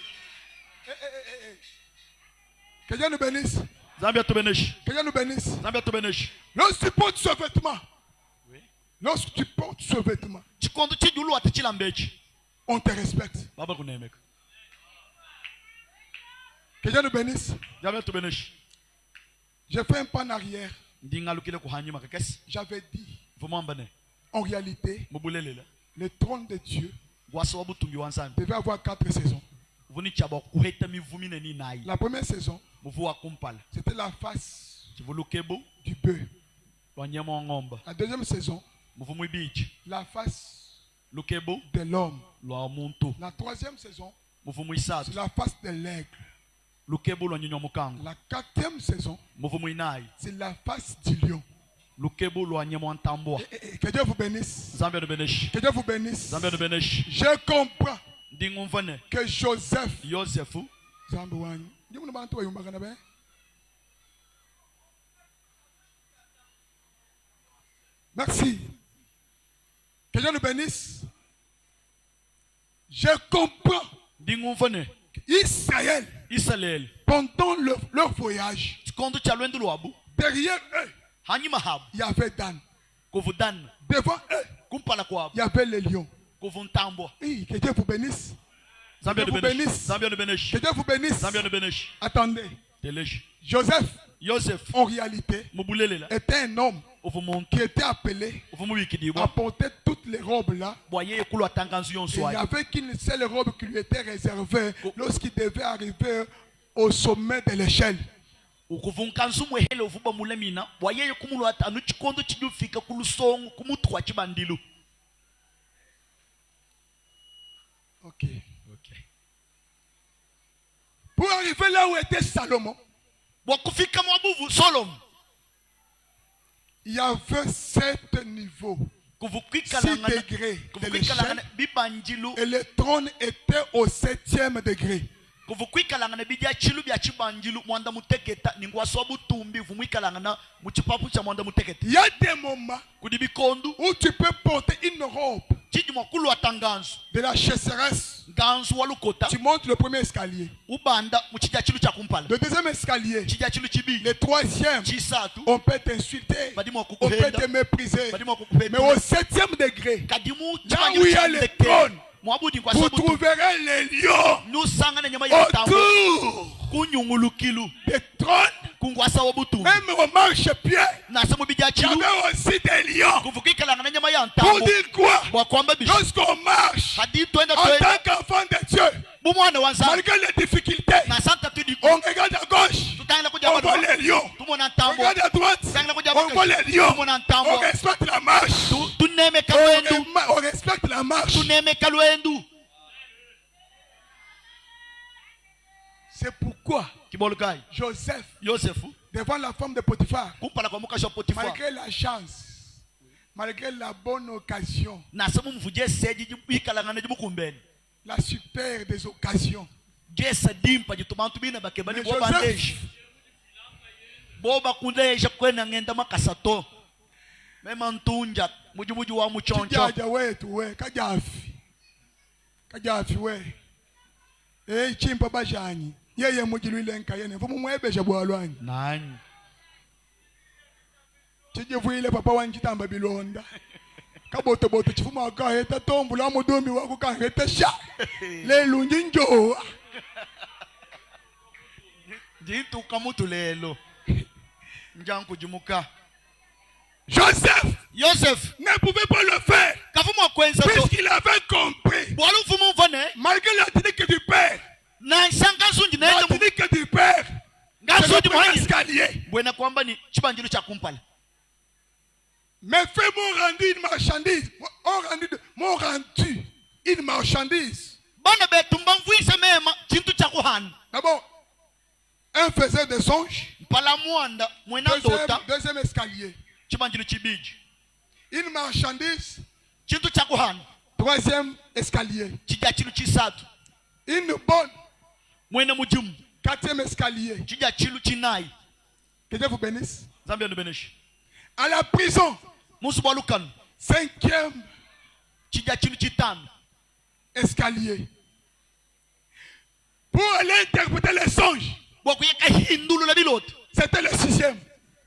[SPEAKER 3] Que Dieu nous bénisse.
[SPEAKER 1] Zambia tubeneshi
[SPEAKER 3] Que Dieu nous bénisse.
[SPEAKER 1] Zambia tubeneshi
[SPEAKER 3] Lorsque tu portes ce vêtement,
[SPEAKER 1] Oui.
[SPEAKER 3] lorsque tu portes ce vêtement,
[SPEAKER 1] chikondo chijulu atichilambechi
[SPEAKER 3] on te respecte.
[SPEAKER 1] baba kunemeka
[SPEAKER 3] Que Dieu nous bénisse.
[SPEAKER 1] Zambia tubeneshi
[SPEAKER 3] J'ai fait un pas en arrière.
[SPEAKER 1] ndingalukile kuhanyuma kakesi
[SPEAKER 3] J'avais dit,
[SPEAKER 1] vumambane
[SPEAKER 3] en réalité,
[SPEAKER 1] mubulelela
[SPEAKER 3] le trône de Dieu
[SPEAKER 1] gwasa wabutungi wansambi
[SPEAKER 3] devait avoir 4 saisons.
[SPEAKER 1] vuni chaba kuheta mivumi neni nayi
[SPEAKER 3] La première saison,
[SPEAKER 1] muvu wa kumpala
[SPEAKER 3] c'était la face
[SPEAKER 1] chivulukebo
[SPEAKER 3] du bœuf.
[SPEAKER 1] wanyama wa ng'omba
[SPEAKER 3] La deuxième saison,
[SPEAKER 1] muvu mwibichi
[SPEAKER 3] la face
[SPEAKER 1] lukebo
[SPEAKER 3] de l'homme.
[SPEAKER 1] lwa muntu
[SPEAKER 3] La troisième saison,
[SPEAKER 1] muvu mwisatu
[SPEAKER 3] c'est la face de l'aigle.
[SPEAKER 1] lukebo lwa nyinywa mukango
[SPEAKER 3] La quatrième saison,
[SPEAKER 1] muvu mwinayi
[SPEAKER 3] c'est la face du lion.
[SPEAKER 1] lukebo lwa nyama wa ntambwa.
[SPEAKER 3] Que Dieu vous bénisse.
[SPEAKER 1] Zambia nubeneshi
[SPEAKER 3] Que Dieu vous bénisse.
[SPEAKER 1] Zambia nubeneshi
[SPEAKER 3] Je comprends
[SPEAKER 1] ndingumvane
[SPEAKER 3] que Joseph,
[SPEAKER 1] Yosefu
[SPEAKER 3] Zambi wanyu, ndi muno bantu bayumbaka na be. Merci. Que Dieu nous bénisse. Je comprends
[SPEAKER 1] ndingumvane
[SPEAKER 3] Israël,
[SPEAKER 1] Israel
[SPEAKER 3] pendant leur voyage,
[SPEAKER 1] chikondo cha lwendo lwabu
[SPEAKER 3] derrière eux,
[SPEAKER 1] hanyuma habu
[SPEAKER 3] il y avait Dan.
[SPEAKER 1] kuvudan
[SPEAKER 3] Devant eux,
[SPEAKER 1] kumpala kwabu
[SPEAKER 3] il y avait les lions.
[SPEAKER 1] kuvuntambwa.
[SPEAKER 3] Hey, que Dieu vous bénisse.
[SPEAKER 1] Zambia
[SPEAKER 3] Que Dieu vous
[SPEAKER 1] nubeneshi
[SPEAKER 3] bénisse.
[SPEAKER 1] Zambia nubeneshi
[SPEAKER 3] Que Dieu vous bénisse.
[SPEAKER 1] Zambia nubeneshi
[SPEAKER 3] Attendez.
[SPEAKER 1] teleshi
[SPEAKER 3] Joseph,
[SPEAKER 1] Yosef
[SPEAKER 3] en réalité,
[SPEAKER 1] mubulelela
[SPEAKER 3] était un homme
[SPEAKER 1] uvumuntu
[SPEAKER 3] qui était appelé à
[SPEAKER 1] uvumubikidibwa
[SPEAKER 3] porter toutes les robes là.
[SPEAKER 1] bwayeye kulwa tanganzu
[SPEAKER 3] Et
[SPEAKER 1] yonso
[SPEAKER 3] il n'y
[SPEAKER 1] ayi
[SPEAKER 3] avait qu'une seule robe qui lui était réservée lorsqu'il devait arriver au sommet de l'échelle.
[SPEAKER 1] ukuvunkanzu mwehele uvuba mulemina bwayeye kumulwa anu chikondo chidufika kulusongo kumutu wa chibandilu.
[SPEAKER 3] Ok. Pour arriver là où était Salomon,
[SPEAKER 1] bwakufika mwabuvu Solomon
[SPEAKER 3] il y avait 7 niveaux, 6 degrés de l'échelle,
[SPEAKER 1] bibanjilu
[SPEAKER 3] et le trône était au 7e degré.
[SPEAKER 1] kuvukwikalangana bijya chilu bya chibanjilu mwanda muteketa ningwaswa butumbi vumwikalangana muchipapu cha mwanda muteketa.
[SPEAKER 3] Il y a des moments
[SPEAKER 1] kudi bikondu
[SPEAKER 3] où tu peux porter une robe
[SPEAKER 1] chiji mwakulu wa tanganzu
[SPEAKER 3] de la chasseresse.
[SPEAKER 1] ganzu walukota
[SPEAKER 3] Tu montes le premier escalier,
[SPEAKER 1] ubanda muchija chilu cha kumpala
[SPEAKER 3] le deuxième escalier,
[SPEAKER 1] chija chilu chibi
[SPEAKER 3] le troisième.
[SPEAKER 1] chisatu
[SPEAKER 3] On peut t'insulter,
[SPEAKER 1] badimu
[SPEAKER 3] on peut
[SPEAKER 1] wakukuhenda
[SPEAKER 3] te mépriser.
[SPEAKER 1] badimu
[SPEAKER 3] Mais
[SPEAKER 1] wakukuhenda
[SPEAKER 3] au 7e degré,
[SPEAKER 1] kadimu
[SPEAKER 3] là où il y a le trône,
[SPEAKER 1] mwabudi kwa
[SPEAKER 3] vous
[SPEAKER 1] sababu
[SPEAKER 3] trouverez les lions
[SPEAKER 1] nusangana nyama ya tambo
[SPEAKER 3] autour
[SPEAKER 1] kunyungulukilu
[SPEAKER 3] des trônes.
[SPEAKER 1] kungwasa wabutu
[SPEAKER 3] Même au marchepied,
[SPEAKER 1] nasa mubijya
[SPEAKER 3] il y
[SPEAKER 1] chilu
[SPEAKER 3] avait aussi des lions.
[SPEAKER 1] kuvukwikalangana nyama ya
[SPEAKER 3] Pour
[SPEAKER 1] ntambo
[SPEAKER 3] dire quoi?
[SPEAKER 1] bwakwamba bisho
[SPEAKER 3] Lorsqu'on marche
[SPEAKER 1] hadi twenda
[SPEAKER 3] en
[SPEAKER 1] twenda
[SPEAKER 3] tant qu'enfant de Dieu,
[SPEAKER 1] bumwana wanza
[SPEAKER 3] malgré les difficultés,
[SPEAKER 1] na santa tudi
[SPEAKER 3] on regarde à gauche,
[SPEAKER 1] tutangala kuja
[SPEAKER 3] on voit
[SPEAKER 1] wadu
[SPEAKER 3] les lions.
[SPEAKER 1] tumona
[SPEAKER 3] On
[SPEAKER 1] ntambo
[SPEAKER 3] regarde à droite,
[SPEAKER 1] tutangala kuja
[SPEAKER 3] on voit les lions.
[SPEAKER 1] tumona
[SPEAKER 3] On
[SPEAKER 1] ntambo
[SPEAKER 3] respecte la marche. C'est pourquoi
[SPEAKER 1] kibolukai
[SPEAKER 3] Joseph,
[SPEAKER 1] yosefu
[SPEAKER 3] devant la femme de Potiphar,
[SPEAKER 1] kumpala kwa mukasha potifa
[SPEAKER 3] malgré la chance, malgré la bonne occasion,
[SPEAKER 1] nasema mvuje seji jibikalangana jibukumbeni
[SPEAKER 3] la super des occasions,
[SPEAKER 1] jesa dimpa jitubantu bina bakebani
[SPEAKER 3] Mais
[SPEAKER 1] boba
[SPEAKER 3] Joseph-
[SPEAKER 1] ndeji boba kundeja kwena ngenda makasato mema ntunja mujibuju wa muchoncho
[SPEAKER 3] Kijaja wetu we kajafi we chimpa bashani yeye mujilwile nkayene mfumu mwebesha bwalwanyi
[SPEAKER 1] nani
[SPEAKER 3] chijivuile papa wanjitamba bilonda kabotoboto chifuma akaheta tombu la mudumi wako kaheta sha lelunji njoa
[SPEAKER 1] ndituka mutu lelo njanku jimuka
[SPEAKER 3] Joseph
[SPEAKER 1] Joseph
[SPEAKER 3] ne pouvait pas le faire
[SPEAKER 1] kafumu kwenza to
[SPEAKER 3] puisqu'il avait compris
[SPEAKER 1] bwalu mfumu mvone
[SPEAKER 3] malgré la technique du père,
[SPEAKER 1] na nsanga sunji
[SPEAKER 3] la
[SPEAKER 1] nende
[SPEAKER 3] technique du père, c'est
[SPEAKER 1] ngasoji
[SPEAKER 3] le
[SPEAKER 1] mwanyi
[SPEAKER 3] escalier.
[SPEAKER 1] bwena kwamba ni chibanjiro cha kumpala
[SPEAKER 3] Mes frères m'ont rendu une marchandise, m'ont rendu une marchandise.
[SPEAKER 1] bana betumba mvuise mema chintu cha kuhana
[SPEAKER 3] D'abord, un faisait des songes,
[SPEAKER 1] mpala mwanda mwena ndota
[SPEAKER 3] deuxième escalier.
[SPEAKER 1] chibanjiro chibiji
[SPEAKER 3] Une marchandise,
[SPEAKER 1] chintu cha kuhana
[SPEAKER 3] troisième escalier.
[SPEAKER 1] chija chilu chisatu
[SPEAKER 3] Une bonne,
[SPEAKER 1] mwene mujimu
[SPEAKER 3] quatrième escalier.
[SPEAKER 1] chija chilu chinai
[SPEAKER 3] Que Dieu vous bénisse.
[SPEAKER 1] zambia ndubeneshi
[SPEAKER 3] À la prison,
[SPEAKER 1] musu bwalukanu
[SPEAKER 3] cinquième
[SPEAKER 1] chija chilu chitano
[SPEAKER 3] escalier. Pour aller interpréter les songes,
[SPEAKER 1] bwakuyeka hindulu la bilote
[SPEAKER 3] c'était le sixième.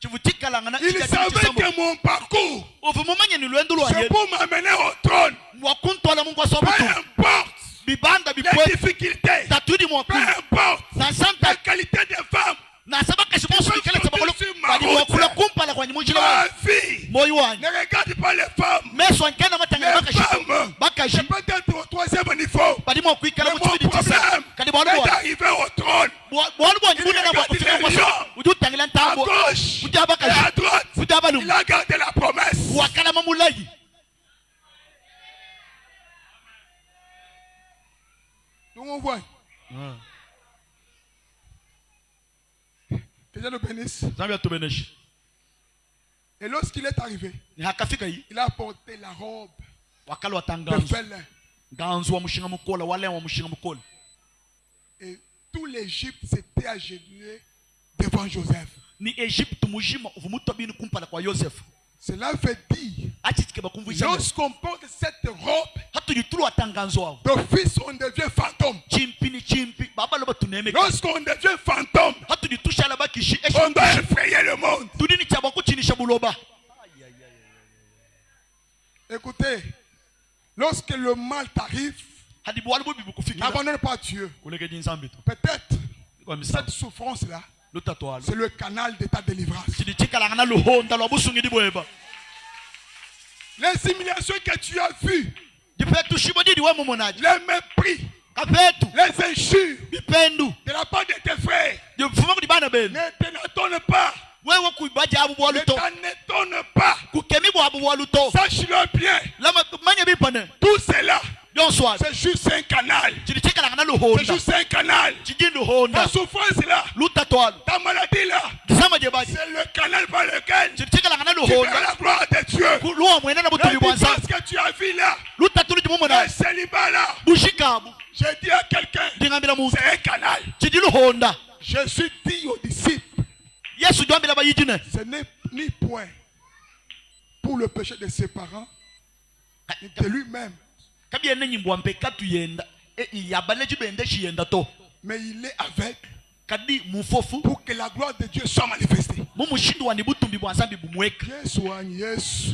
[SPEAKER 1] chivutikalangana
[SPEAKER 3] Il savait que mon parcours,
[SPEAKER 1] uvumumanye ni lwendo
[SPEAKER 3] c'est
[SPEAKER 1] lwaye
[SPEAKER 3] pour m'amener au trône.
[SPEAKER 1] wakuntwala mungu
[SPEAKER 3] Peu
[SPEAKER 1] asobutu
[SPEAKER 3] importe
[SPEAKER 1] bibanda
[SPEAKER 3] les
[SPEAKER 1] bikwe
[SPEAKER 3] difficultés,
[SPEAKER 1] tatudi
[SPEAKER 3] peu
[SPEAKER 1] mwakulu
[SPEAKER 3] importe
[SPEAKER 1] na
[SPEAKER 3] la
[SPEAKER 1] santa
[SPEAKER 3] qualité des femmes,
[SPEAKER 1] nasaba kashimosu bikala tabakolo bali wakula kumpala kwa nyimunjila
[SPEAKER 3] ma
[SPEAKER 1] wa
[SPEAKER 3] vie,
[SPEAKER 1] moyo wanyu
[SPEAKER 3] ne regarde pas les femmes.
[SPEAKER 1] meso ankena matanga
[SPEAKER 3] Les
[SPEAKER 1] bakashi
[SPEAKER 3] femmes,
[SPEAKER 1] bakashi
[SPEAKER 3] c'est peut-être au troisième niveau.
[SPEAKER 1] bali mwakwikala
[SPEAKER 3] Mais
[SPEAKER 1] mu
[SPEAKER 3] mon
[SPEAKER 1] chibidi chisa
[SPEAKER 3] problème
[SPEAKER 1] kadi
[SPEAKER 3] est
[SPEAKER 1] bwalu bwa
[SPEAKER 3] d'arriver au trône.
[SPEAKER 1] bwalu bwa nyibuna na bwakufika kwa so ujutangila
[SPEAKER 3] À
[SPEAKER 1] ntambo
[SPEAKER 3] gauche
[SPEAKER 1] kuja
[SPEAKER 3] et
[SPEAKER 1] bakashi
[SPEAKER 3] à droite,
[SPEAKER 1] kuja balu
[SPEAKER 3] il a gardé la promesse.
[SPEAKER 1] wakala mamulayi
[SPEAKER 3] Donc on voit. Que Dieu nous bénisse.
[SPEAKER 1] zambia tubeneshi
[SPEAKER 3] Et lorsqu'il est arrivé,
[SPEAKER 1] ni hakafika yi
[SPEAKER 3] il a porté la robe
[SPEAKER 1] wakala
[SPEAKER 3] de
[SPEAKER 1] watanganzo
[SPEAKER 3] félin.
[SPEAKER 1] nganzo wa mushinga mukola wale wa mushinga mukola
[SPEAKER 3] Et tout l'Égypte s'était agenouillé devant Joseph.
[SPEAKER 1] ni Egypte mujima uvumuto bini kumpala kwa Joseph
[SPEAKER 3] Cela veut dire,
[SPEAKER 1] achitike bakumvisa
[SPEAKER 3] lorsqu'on porte cette robe,
[SPEAKER 1] hatujitulu watanganzo wao
[SPEAKER 3] d'office on devient fantôme.
[SPEAKER 1] chimpi ni chimpi baba loba tunemeka
[SPEAKER 3] Lorsqu'on devient fantôme,
[SPEAKER 1] hatujitusha laba kishi
[SPEAKER 3] on doit effrayer le monde.
[SPEAKER 1] tudini chaba kuchinisha buloba
[SPEAKER 3] Écoutez, lorsque le mal t'arrive,
[SPEAKER 1] hadi bwali bobi bukufika
[SPEAKER 3] n'abandonne pas Dieu.
[SPEAKER 1] kulege jinzambi to
[SPEAKER 3] Peut-être
[SPEAKER 1] kwa misaba
[SPEAKER 3] cette souffrance-là,
[SPEAKER 1] lutatwalo
[SPEAKER 3] c'est le canal de ta délivrance.
[SPEAKER 1] chidichikala ngana luhonda lwa busungi dibweba
[SPEAKER 3] Les humiliations que tu as vues,
[SPEAKER 1] dipetu shibo didi wa mumonaji
[SPEAKER 3] les mépris,
[SPEAKER 1] kapetu
[SPEAKER 3] les injures
[SPEAKER 1] bipendu
[SPEAKER 3] de la part de tes frères,
[SPEAKER 1] difuma kudi bana benu
[SPEAKER 3] ne t'étonne pas.
[SPEAKER 1] wewe kuibaja abu
[SPEAKER 3] Ne
[SPEAKER 1] bwaluto
[SPEAKER 3] t'en étonne pas.
[SPEAKER 1] kukemi bwa abu bwaluto
[SPEAKER 3] Sache-le bien.
[SPEAKER 1] lama manye bipane
[SPEAKER 3] Tout cela,
[SPEAKER 1] yonswa
[SPEAKER 3] c'est juste un canal.
[SPEAKER 1] chidichikala ngana
[SPEAKER 3] C'est
[SPEAKER 1] luhonda
[SPEAKER 3] juste un canal.
[SPEAKER 1] chijini luhonda
[SPEAKER 3] Ta souffrance-là,
[SPEAKER 1] lutatwalo
[SPEAKER 3] ta maladie-là,
[SPEAKER 1] kisama je baji
[SPEAKER 3] c'est le canal par lequel
[SPEAKER 1] chidichikala ngana
[SPEAKER 3] tu verras
[SPEAKER 1] luhonda
[SPEAKER 3] la gloire de Dieu.
[SPEAKER 1] luwa mwena na
[SPEAKER 3] La
[SPEAKER 1] butubi bwanza
[SPEAKER 3] différence que tu as vu là,
[SPEAKER 1] lutatulu jimumona
[SPEAKER 3] le célibat-là,
[SPEAKER 1] bushikabu
[SPEAKER 3] j'ai dit à quelqu'un,
[SPEAKER 1] ndingambira muntu
[SPEAKER 3] c'est un canal.
[SPEAKER 1] chidi luhonda
[SPEAKER 3] Jésus dit aux disciples,
[SPEAKER 1] yesu jwambira bayijine
[SPEAKER 3] ce n'est ni point pour le péché de ses parents, ni de lui-même,
[SPEAKER 1] kabi ene nyimbwa mpeka tuyenda yabale jibende shiyenda to
[SPEAKER 3] mais il est avec
[SPEAKER 1] kadi mufofu
[SPEAKER 3] pour que la gloire de Dieu soit manifestée.
[SPEAKER 1] mumushindu wani butumbi bwanzambi bumweka
[SPEAKER 3] Yes, one, yes.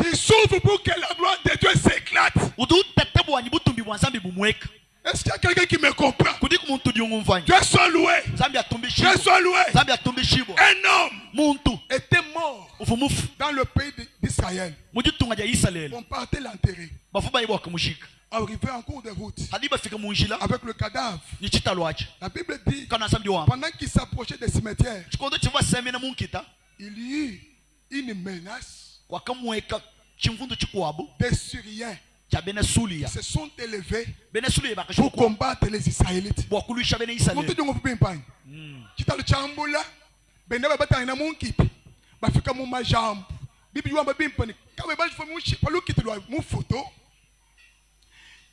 [SPEAKER 3] Tu souffres pour que la gloire de Dieu s'éclate.
[SPEAKER 1] udu tetebu wani butumbi bwanzambi bumweka
[SPEAKER 3] Est-ce qu'il y a quelqu'un qui me comprend?
[SPEAKER 1] kudi kumuntu diungumvanya
[SPEAKER 3] Dieu soit loué.
[SPEAKER 1] zambi atumbi
[SPEAKER 3] Dieu
[SPEAKER 1] shibo
[SPEAKER 3] soit loué.
[SPEAKER 1] zambi atumbi shibo
[SPEAKER 3] Un homme
[SPEAKER 1] muntu
[SPEAKER 3] était mort
[SPEAKER 1] ufumufu
[SPEAKER 3] dans le pays d'Israël.
[SPEAKER 1] mujitunga ja Israeli
[SPEAKER 3] On partait l'enterrer.
[SPEAKER 1] bafuba ibo akamushika
[SPEAKER 3] Arrivé en cours de route
[SPEAKER 1] hadi bafika munjila
[SPEAKER 3] avec le cadavre.
[SPEAKER 1] ni chitalwacha
[SPEAKER 3] La Bible dit,
[SPEAKER 1] kana sambi wamba
[SPEAKER 3] pendant qu'il s'approchait des cimetières,
[SPEAKER 1] chikondo chiva semena munkita
[SPEAKER 3] il y eut une menace
[SPEAKER 1] wakamweka chimfundu chikwabu
[SPEAKER 3] des Syriens
[SPEAKER 1] cha bene sulia
[SPEAKER 3] se sont élevés
[SPEAKER 1] bene sulia
[SPEAKER 3] pour
[SPEAKER 1] bakashuku
[SPEAKER 3] combattre les Israélites.
[SPEAKER 1] bwakulisha bene
[SPEAKER 3] Monte
[SPEAKER 1] Israeli
[SPEAKER 3] dongo vupimpanyi. Chitalo chambula bende babatanga munkipi bafika mu majambo bibi wamba bimpani kawe baje fa mushi palukiti lwa mu photo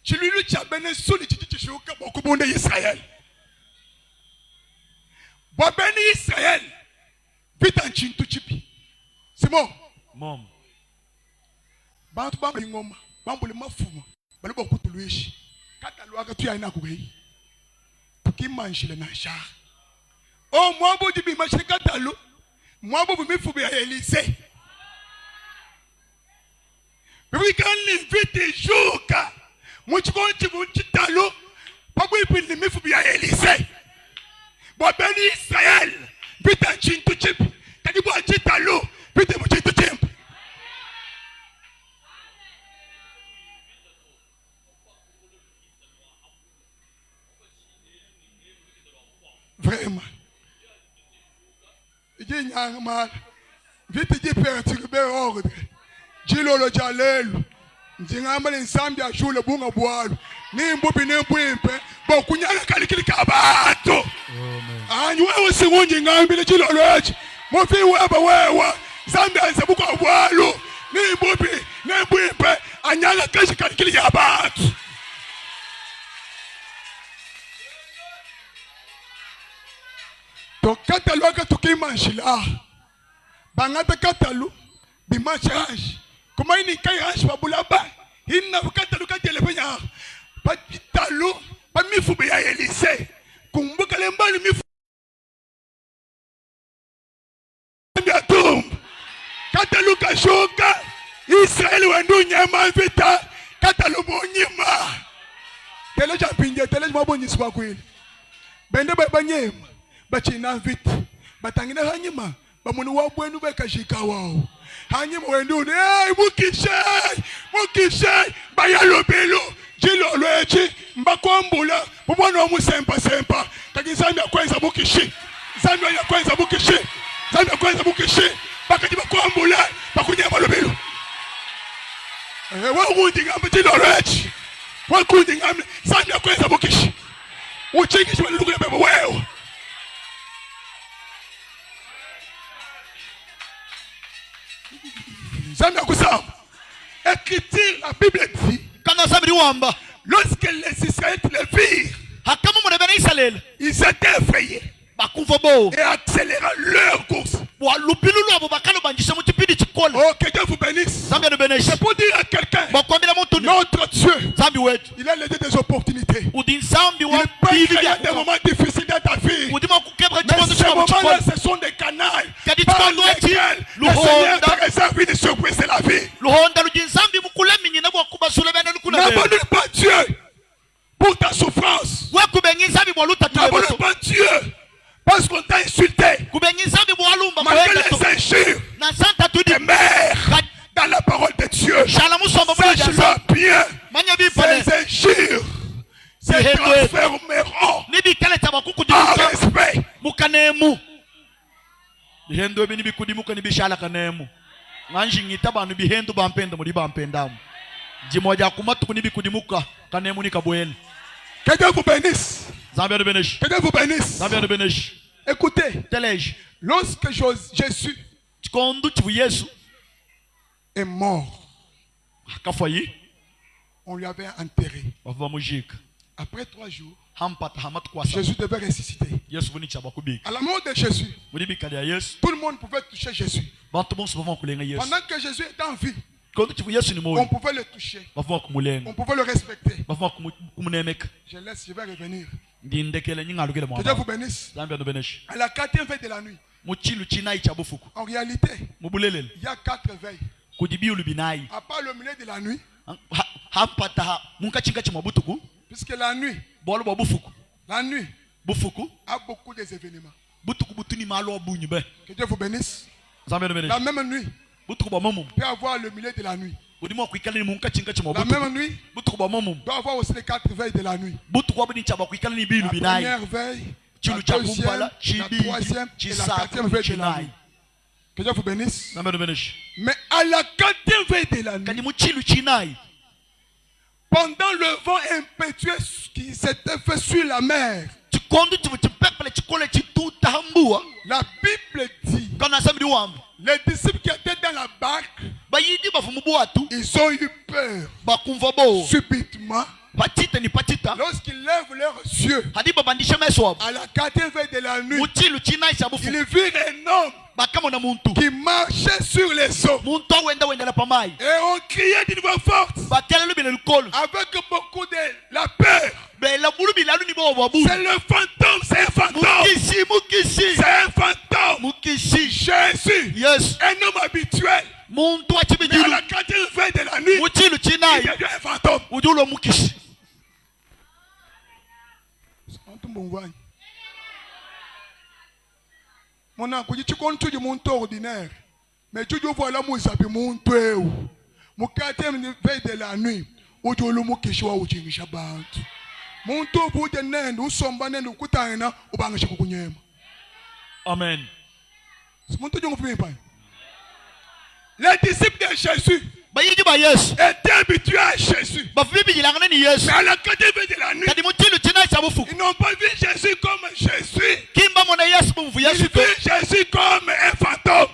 [SPEAKER 3] chilulu cha bene suli chichichuka bokubonde Israel bo bene Israel vita nchintu chipi simo
[SPEAKER 1] mom
[SPEAKER 3] bantu bamba ingoma bambule mafuma balibo kutuluishi kata lwaka tuyina kuyi tukimanjile na sha o mwabo dibi mashikata lu mwabo bumifubi ya Elise we can l'invite joka muchikonchi munchitalo pabwe pili mifubi ya Elise bo beni Israel vita chintu chip kadibu achitalo vita muchitu chimp vraiment ije nyanga mal vite je père tikube ordre jilolo jalelo ndingamba lensambi ashule bunga bwalo nimbubi nempwimpe bokunyanga kalikili kabato anyu wewe singunje ngambile jilolo echi mofi weba wewa sambi ansebuka bwalo nimbubi nempwimpe anyanga kashi kalikili kabato to katalu aka tukimanshila bangata katalu bimanchash kuma ini kayash babulaba hinna katalu katele penya patitalu pamifubi ya Elise kumbuka lembali mifu ngatum katalu kashoka Israeli wandu nyama vita katalu bonyima tele japinje tele mabonyiswa kweli bende banyema bachina vite batangina hanyuma bamuni wabwenu bekashika wao hanyuma wendune mukishe bayalobelo jilolo echi mbakwambula mubona omusempa sempa takizambi akwenza mukishi zambi yakwenza mukishi zambi akwenza mukishi bakati bakwambula bakunyama lobelo wakundi ngamba jilolo echi wakundi ngamba zambi akwenza mukishi uchingishi walukule bebo wewe Écriture, la Bible dit, lorsque les Israélites les virent, ils étaient effrayés et accélérant leur course. Oh, que Dieu vous bénisse. C'est pour dire à quelqu'un, notre Dieu, il a les des opportunités. Il peut créer des moments difficiles dans ta vie. Mais ces moments-là, ce sont des canaux par lesquels le Seigneur t'a réservé de surprises de la vie. N'abandonne pas Dieu pour ta souffrance. N'abandonne pas Dieu parce qu'on t'a insulté. Malgré les injures des mères dans la parole de Dieu. Sache-le bien. Ces injures se transformeront en respect.
[SPEAKER 1] Bihendo bini bikudimuka ni bishala kanemu nganji ngita banu bihendo bampenda muri bampenda jimoja kumatu ni bikudimuka kanemu ni kabwele.
[SPEAKER 3] Que Dieu vous bénisse.
[SPEAKER 1] Zambia de bénisse.
[SPEAKER 3] Que Dieu vous bénisse.
[SPEAKER 1] Zambia de bénisse.
[SPEAKER 3] Écoutez,
[SPEAKER 1] Telege
[SPEAKER 3] lorsque Jésus est mort, on lui avait enterré. Après 3 jours, Jésus devait ressusciter. À la mort de Jésus, tout le monde pouvait toucher Jésus. Pendant que Jésus était en vie, on pouvait le toucher. On pouvait le respecter. Je vais revenir. Que Dieu vous bénisse. À la 4e veille de la nuit, en réalité, il y a 4 veilles. À part le milieu de la nuit, puisque la nuit a beaucoup d'événements. Que Dieu vous bénisse. La même nuit, peut avoir le milieu de la nuit. La même nuit, doit avoir aussi les 4 veilles de la nuit. La première veille, la deuxième, la troisième et la 4e veille de la nuit. Que Dieu vous bénisse. Mais à la 4e veille de la nuit, Pendant le vent impétueux qui s'était fait sur la mer, la Bible dit, les disciples qui étaient dans la barque, ils ont eu peur. Subitement, lorsqu'ils lèvent leurs yeux, à la 4e veille de la nuit, ils virent un homme qui marchait sur les eaux. Et on criait d'une voix forte, avec beaucoup de la peur. C'est le fantôme, c'est un fantôme. C'est un fantôme. Jésus, un homme habituel. Mais à la 4e veille de la nuit, il devient un fantôme. Mon oncle, tu comptes du monde ordinaire, mais tu dois voir la mousse à mon tour. Mon 4e veille de la nuit, où tu le mot qui choisit au Chingishabat. Mon tour pour des nains, nous sommes banés, nous coûtons au Bangachakunyem.
[SPEAKER 2] Amen.
[SPEAKER 3] C'est mon tour de mon père. Les disciples de Jésus étaient habitués à Jésus. Mais à la 4e veille de la nuit, ils n'ont pas vu Jésus comme Jésus. Ils virent Jésus comme un fantôme.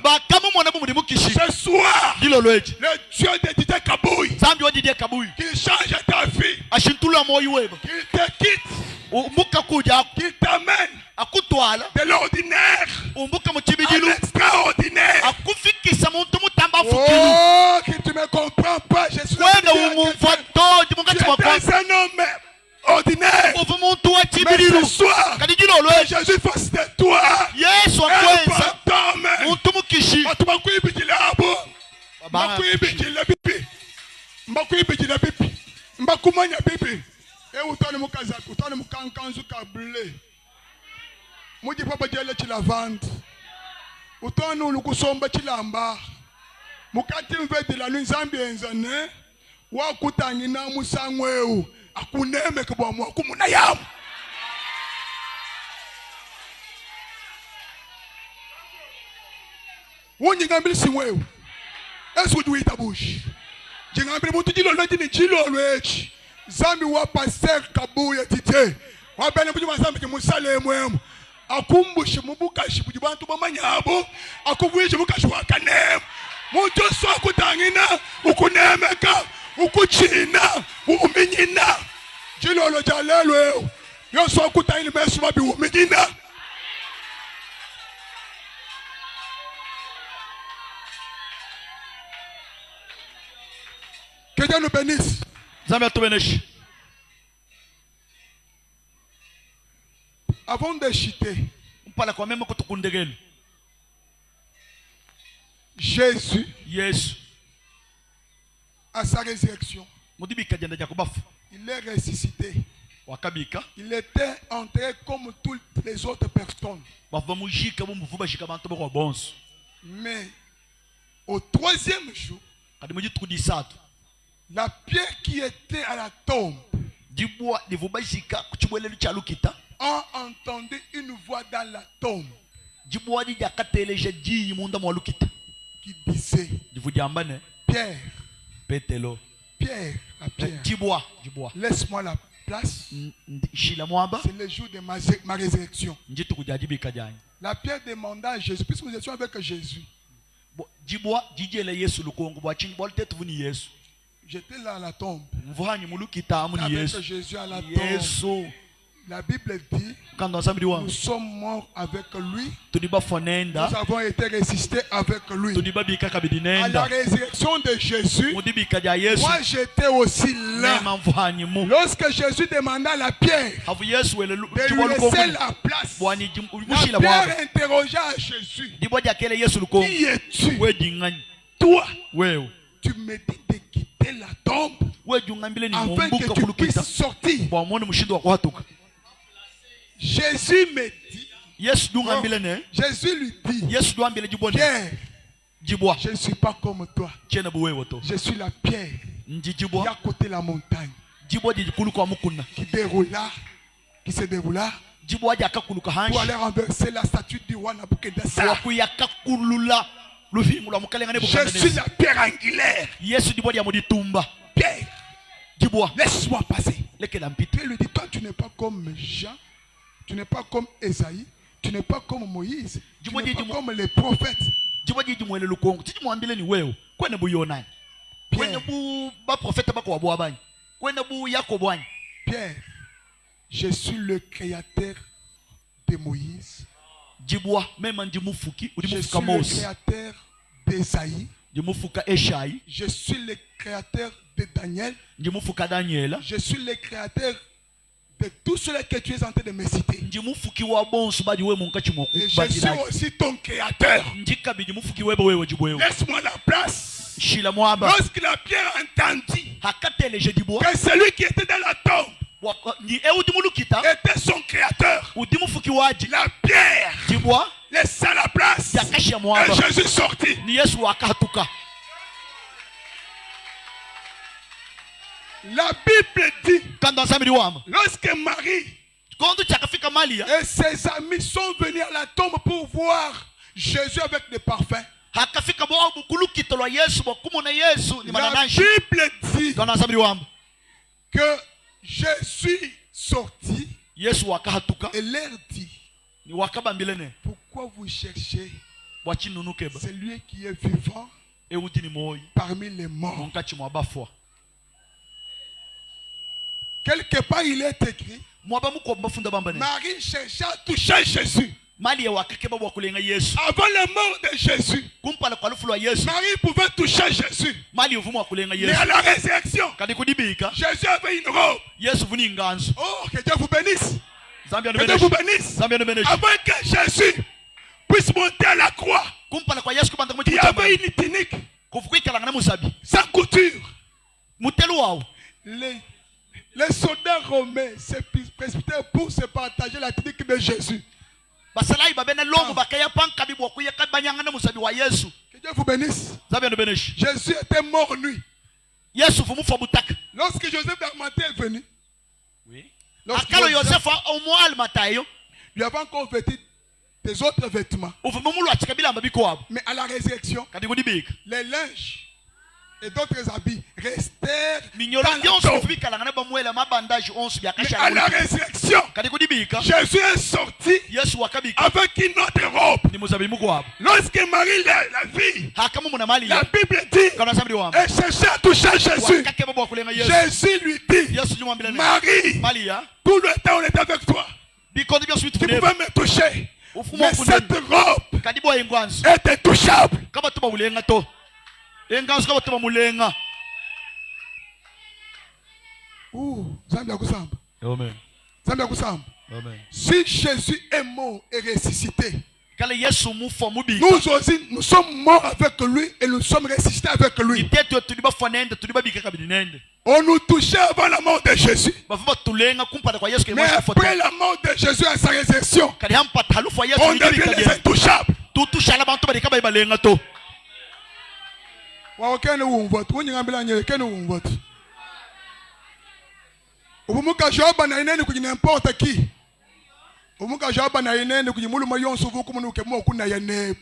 [SPEAKER 3] Ce soir, le Dieu de Didier Kabouy, qu'il change ta vie, qu'il te quitte, qu'il t'amène de l'ordinaire à l'extraordinaire. Oh, que tu ne me comprends pas, je suis un homme ordinaire. Mais ce soir, que Jésus fasse de toi un fantôme. Mukati mvete la nzambi enzane wakutangina musangweu akuneme kubwa kumuna yamu. Wonyi ngambili singweu esu duita bush jingambili mutu jilo loti ni jilo lwechi zambi wa pasteur Kabuye tite wabene buju mazambi ki musale mwemu akumbushi mubukashi buju bantu bamanyabo akubwishe bukashi wakanemu. Muntu so kutangina ukunemeka ukuchina uminyina jilolo jalelo yo so kutangina besu babi uminyina. Que Dieu nous bénisse. Avant de chuter, Jésus, à sa résurrection, il est ressuscité. Il était enterré comme toutes les autres personnes. Mais au 3e jour, la pierre qui était à la tombe a entendu une voix dans la tombe qui disait Pierre, Pierre, laisse-moi la place. C'est le jour de ma résurrection. La pierre demanda à Jésus, puisque nous étions avec Jésus. J'étais là à la tombe. Avec Jésus à la tombe. La Bible dit, nous sommes morts avec lui. Nous avons été ressuscités avec lui. À la résurrection de Jésus, moi j'étais aussi là. Lorsque Jésus demanda à la pierre de lui laisser la place, la pierre interrogea Jésus. Qui es-tu? Toi, tu me dis de quitter la tombe afin que tu puisses sortir. Jésus me dit, Jésus lui dit, Pierre, je ne suis pas comme toi. Je suis la pierre qui est à côté de la montagne, qui se déroula pour aller renverser la statue du roi Nabuchodonosor. Je suis la pierre angulaire. Pierre,
[SPEAKER 1] Dis-moi.
[SPEAKER 3] Laisse-moi passer.
[SPEAKER 1] Lekela mpite.
[SPEAKER 3] Dieu lui dit, toi tu n'es pas comme Jean, tu n'es pas comme Esaïe, tu n'es pas comme Moïse, tu
[SPEAKER 1] Dis-moi,
[SPEAKER 3] n'es pas
[SPEAKER 1] dis-moi.
[SPEAKER 3] comme les prophètes.
[SPEAKER 1] Dis-moi dit mwele lukongo. Titi mwambile ni wewe. Kwene bu Yonani. Kwene bu ba prophète ba kwa bwabani. Kwene bu Yakobwani.
[SPEAKER 3] Pierre, je suis le créateur de Moïse.
[SPEAKER 1] Dis-moi même ndimufuki,
[SPEAKER 3] Je suis
[SPEAKER 1] udimufuka
[SPEAKER 3] le
[SPEAKER 1] Mose.
[SPEAKER 3] créateur d'Esaïe.
[SPEAKER 1] Ndimufuka Eshai.
[SPEAKER 3] Je suis le créateur de Daniel.
[SPEAKER 1] Ndimufuka Daniela.
[SPEAKER 3] Je suis le créateur de tout cela que tu es en train de me citer.
[SPEAKER 1] Ndimufuki wa bonsu badi we munka chimoku.
[SPEAKER 3] Et je suis aussi ton créateur.
[SPEAKER 1] Ndika bi ndimufuki webe wewe jibwewe.
[SPEAKER 3] Laisse-moi la place.
[SPEAKER 1] Shila mwaba.
[SPEAKER 3] Lorsque la Pierre entendit
[SPEAKER 1] Hakatele je dis bois.
[SPEAKER 3] que celui qui était dans la tombe
[SPEAKER 1] Ni eudimulukita.
[SPEAKER 3] était son créateur,
[SPEAKER 1] Udimufuki waji.
[SPEAKER 3] la Pierre
[SPEAKER 1] Dis-moi.
[SPEAKER 3] laissa la place.
[SPEAKER 1] Yakashia
[SPEAKER 3] Et
[SPEAKER 1] mwaba.
[SPEAKER 3] Jésus sortit.
[SPEAKER 1] Ni Yesu wakatuka.
[SPEAKER 3] La Bible dit,
[SPEAKER 1] Kanda samedi wama.
[SPEAKER 3] lorsque Marie
[SPEAKER 1] Quand tu chakafika Malia.
[SPEAKER 3] et ses amis sont venus à la tombe pour voir Jésus avec des parfums,
[SPEAKER 1] Hakafika bo bukulukita lwa Yesu bokumona Yesu ni
[SPEAKER 3] la
[SPEAKER 1] mananashi.
[SPEAKER 3] Bible dit
[SPEAKER 1] Kanda samedi wama.
[SPEAKER 3] que Jésus sortit
[SPEAKER 1] Yesu wakatuka.
[SPEAKER 3] et leur dit,
[SPEAKER 1] Ni wakabambilene.
[SPEAKER 3] pourquoi vous cherchez
[SPEAKER 1] Wachinunukeba.
[SPEAKER 3] celui qui est vivant
[SPEAKER 1] Eudi ni moi.
[SPEAKER 3] parmi les morts?
[SPEAKER 1] Munka chimwabafwa.
[SPEAKER 3] Quelque part il est écrit,
[SPEAKER 1] Mwaba mukomba funda bambane.
[SPEAKER 3] Marie cherchait à toucher Jésus.
[SPEAKER 1] Mali ya wakakeba wakulenga Yesu.
[SPEAKER 3] Avant la mort de Jésus,
[SPEAKER 1] Kumpala kwa lufu lwa Yesu.
[SPEAKER 3] Marie pouvait toucher Jésus.
[SPEAKER 1] Mali uvumu wakulenga
[SPEAKER 3] Mais
[SPEAKER 1] Yesu.
[SPEAKER 3] à la résurrection,
[SPEAKER 1] Kadi kudibika.
[SPEAKER 3] Jésus avait une robe.
[SPEAKER 1] Yesu vuni nganzo.
[SPEAKER 3] Oh, que Dieu vous bénisse.
[SPEAKER 1] Zambia no
[SPEAKER 3] Que Dieu vous
[SPEAKER 1] beneshi.
[SPEAKER 3] bénisse.
[SPEAKER 1] Zambia no beneshi.
[SPEAKER 3] Avant que Jésus puisse monter à la croix,
[SPEAKER 1] Kumpala kwa Yesu kubanda
[SPEAKER 3] il
[SPEAKER 1] muti
[SPEAKER 3] y avait une tunique
[SPEAKER 1] kufukwikala ngana musabi.
[SPEAKER 3] sans couture.
[SPEAKER 1] Mutelu wao.
[SPEAKER 3] Les soldats romains se précipitaient pour se partager la tunique de Jésus.
[SPEAKER 1] Basalai babene longo bakaya panka bibo kuyeka banyangana musabi wa Yesu.
[SPEAKER 3] Que Dieu vous bénisse.
[SPEAKER 1] Zambia no beneshi.
[SPEAKER 3] Jésus était mort nuit.
[SPEAKER 1] Yesu vumu fwa butaka.
[SPEAKER 3] Lorsque Joseph d'Arimathée est venu,
[SPEAKER 1] Oui.
[SPEAKER 3] lorsque
[SPEAKER 1] Akalo
[SPEAKER 3] Joseph
[SPEAKER 1] Yosefa omwal matayo.
[SPEAKER 3] lui avait encore vêtu des autres vêtements.
[SPEAKER 1] Uvumu mulu achikabila mbabiko wabo.
[SPEAKER 3] Mais à la résurrection,
[SPEAKER 1] Kadi kudibika.
[SPEAKER 3] les linges et d'autres habits restèrent
[SPEAKER 1] Minyolo
[SPEAKER 3] dans la
[SPEAKER 1] byonse
[SPEAKER 3] tombe.
[SPEAKER 1] kufukwikala ngana bamwela mabandage onsu
[SPEAKER 3] Mais
[SPEAKER 1] byakasha.
[SPEAKER 3] à la résurrection,
[SPEAKER 1] Kadi kudibika.
[SPEAKER 3] Jésus est sorti
[SPEAKER 1] Yesu wakabika.
[SPEAKER 3] avec une autre robe.
[SPEAKER 1] Ni musabi muko wabo.
[SPEAKER 3] Lorsque Marie la vit,
[SPEAKER 1] Hakamu muna mali
[SPEAKER 3] la
[SPEAKER 1] ya.
[SPEAKER 3] Bible dit,
[SPEAKER 1] Kana sabri wabo.
[SPEAKER 3] elle cherchait à toucher Jésus.
[SPEAKER 1] Wakakeba bwa kulenga Yesu.
[SPEAKER 3] Jésus lui dit,
[SPEAKER 1] Yesu jumwambila ne.
[SPEAKER 3] Marie,
[SPEAKER 1] Mali ya.
[SPEAKER 3] tout le temps on est avec toi.
[SPEAKER 1] Bikondi bya sweet
[SPEAKER 3] Tu
[SPEAKER 1] funebe.
[SPEAKER 3] pouvais me toucher.
[SPEAKER 1] Ufumo
[SPEAKER 3] Mais
[SPEAKER 1] kunene.
[SPEAKER 3] cette robe
[SPEAKER 1] Kadi bwa engwanzo.
[SPEAKER 3] était touchable.
[SPEAKER 1] Kaba tuba ulenga to. Engwanzo kaba tuba mulenga.
[SPEAKER 3] Ouh, Zambia kusamba.
[SPEAKER 1] Amen.
[SPEAKER 3] Zambia kusamba.
[SPEAKER 1] Amen.
[SPEAKER 3] Si Jésus est mort et ressuscité,
[SPEAKER 1] Kale Yesu mufo mubika.
[SPEAKER 3] nous aussi, nous sommes morts avec lui et nous sommes ressuscités avec lui.
[SPEAKER 1] Iteto tuliba fanende tuliba bika kabidi nende.
[SPEAKER 3] On nous touchait avant la mort de Jésus.
[SPEAKER 1] Bafuba tulenga kumpala kwa Yesu
[SPEAKER 3] Mais
[SPEAKER 1] kemwa foto.
[SPEAKER 3] après la mort de Jésus à sa résurrection,
[SPEAKER 1] Kadi hampa talufu wa Yesu
[SPEAKER 3] on
[SPEAKER 1] nibika
[SPEAKER 3] devient des
[SPEAKER 1] je.
[SPEAKER 3] intouchables.
[SPEAKER 1] Tutu shala bantu bali kaba ibalenga to.
[SPEAKER 3] Wa okene wumvoto, unyingambila nye kene wumvoto. Ubumuka joba na inene kuji n'importe qui. Ubumuka joba na inene kuji muluma yonso vuku munuke mo kuna ya ne.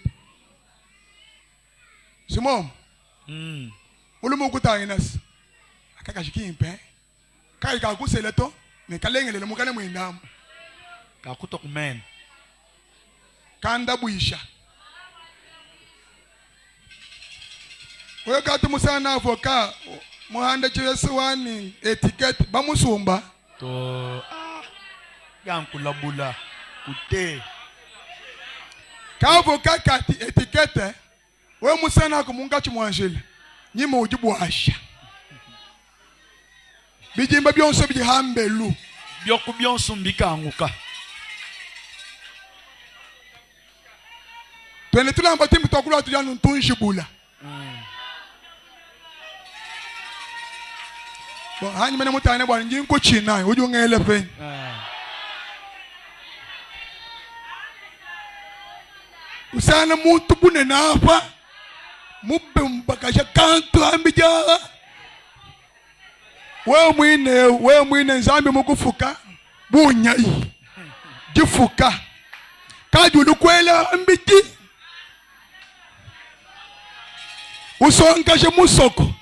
[SPEAKER 3] Simon, muluma ukuta inas. Akaka shikimpe. Kai ka kuseleto, me kalengele le mukane mwindamu.
[SPEAKER 1] Kakuto kumen.
[SPEAKER 3] Kanda buisha. Oyo kati musana avoka muhanda Yesu wani etiquette bamusumba.
[SPEAKER 1] To yankulabula kute.
[SPEAKER 3] Ka avoka kati etiquette we musana ko munga chimwanjele. Nyima ujibu asha. Bijimba byonso bijihambelu.
[SPEAKER 1] Byoku byonso mbika anguka.
[SPEAKER 3] Twene tulamba timbi tokula tujanu tunjibula. Bon, hanyi mene mutane bwana njinko china uju ngele pe. Usana mutu bune nafa. Mubbe mbakasha kantu ambija. We mwine nzambi mukufuka bunyai. Jifuka. Kajulu kwela ambiji. Usonga je musoko.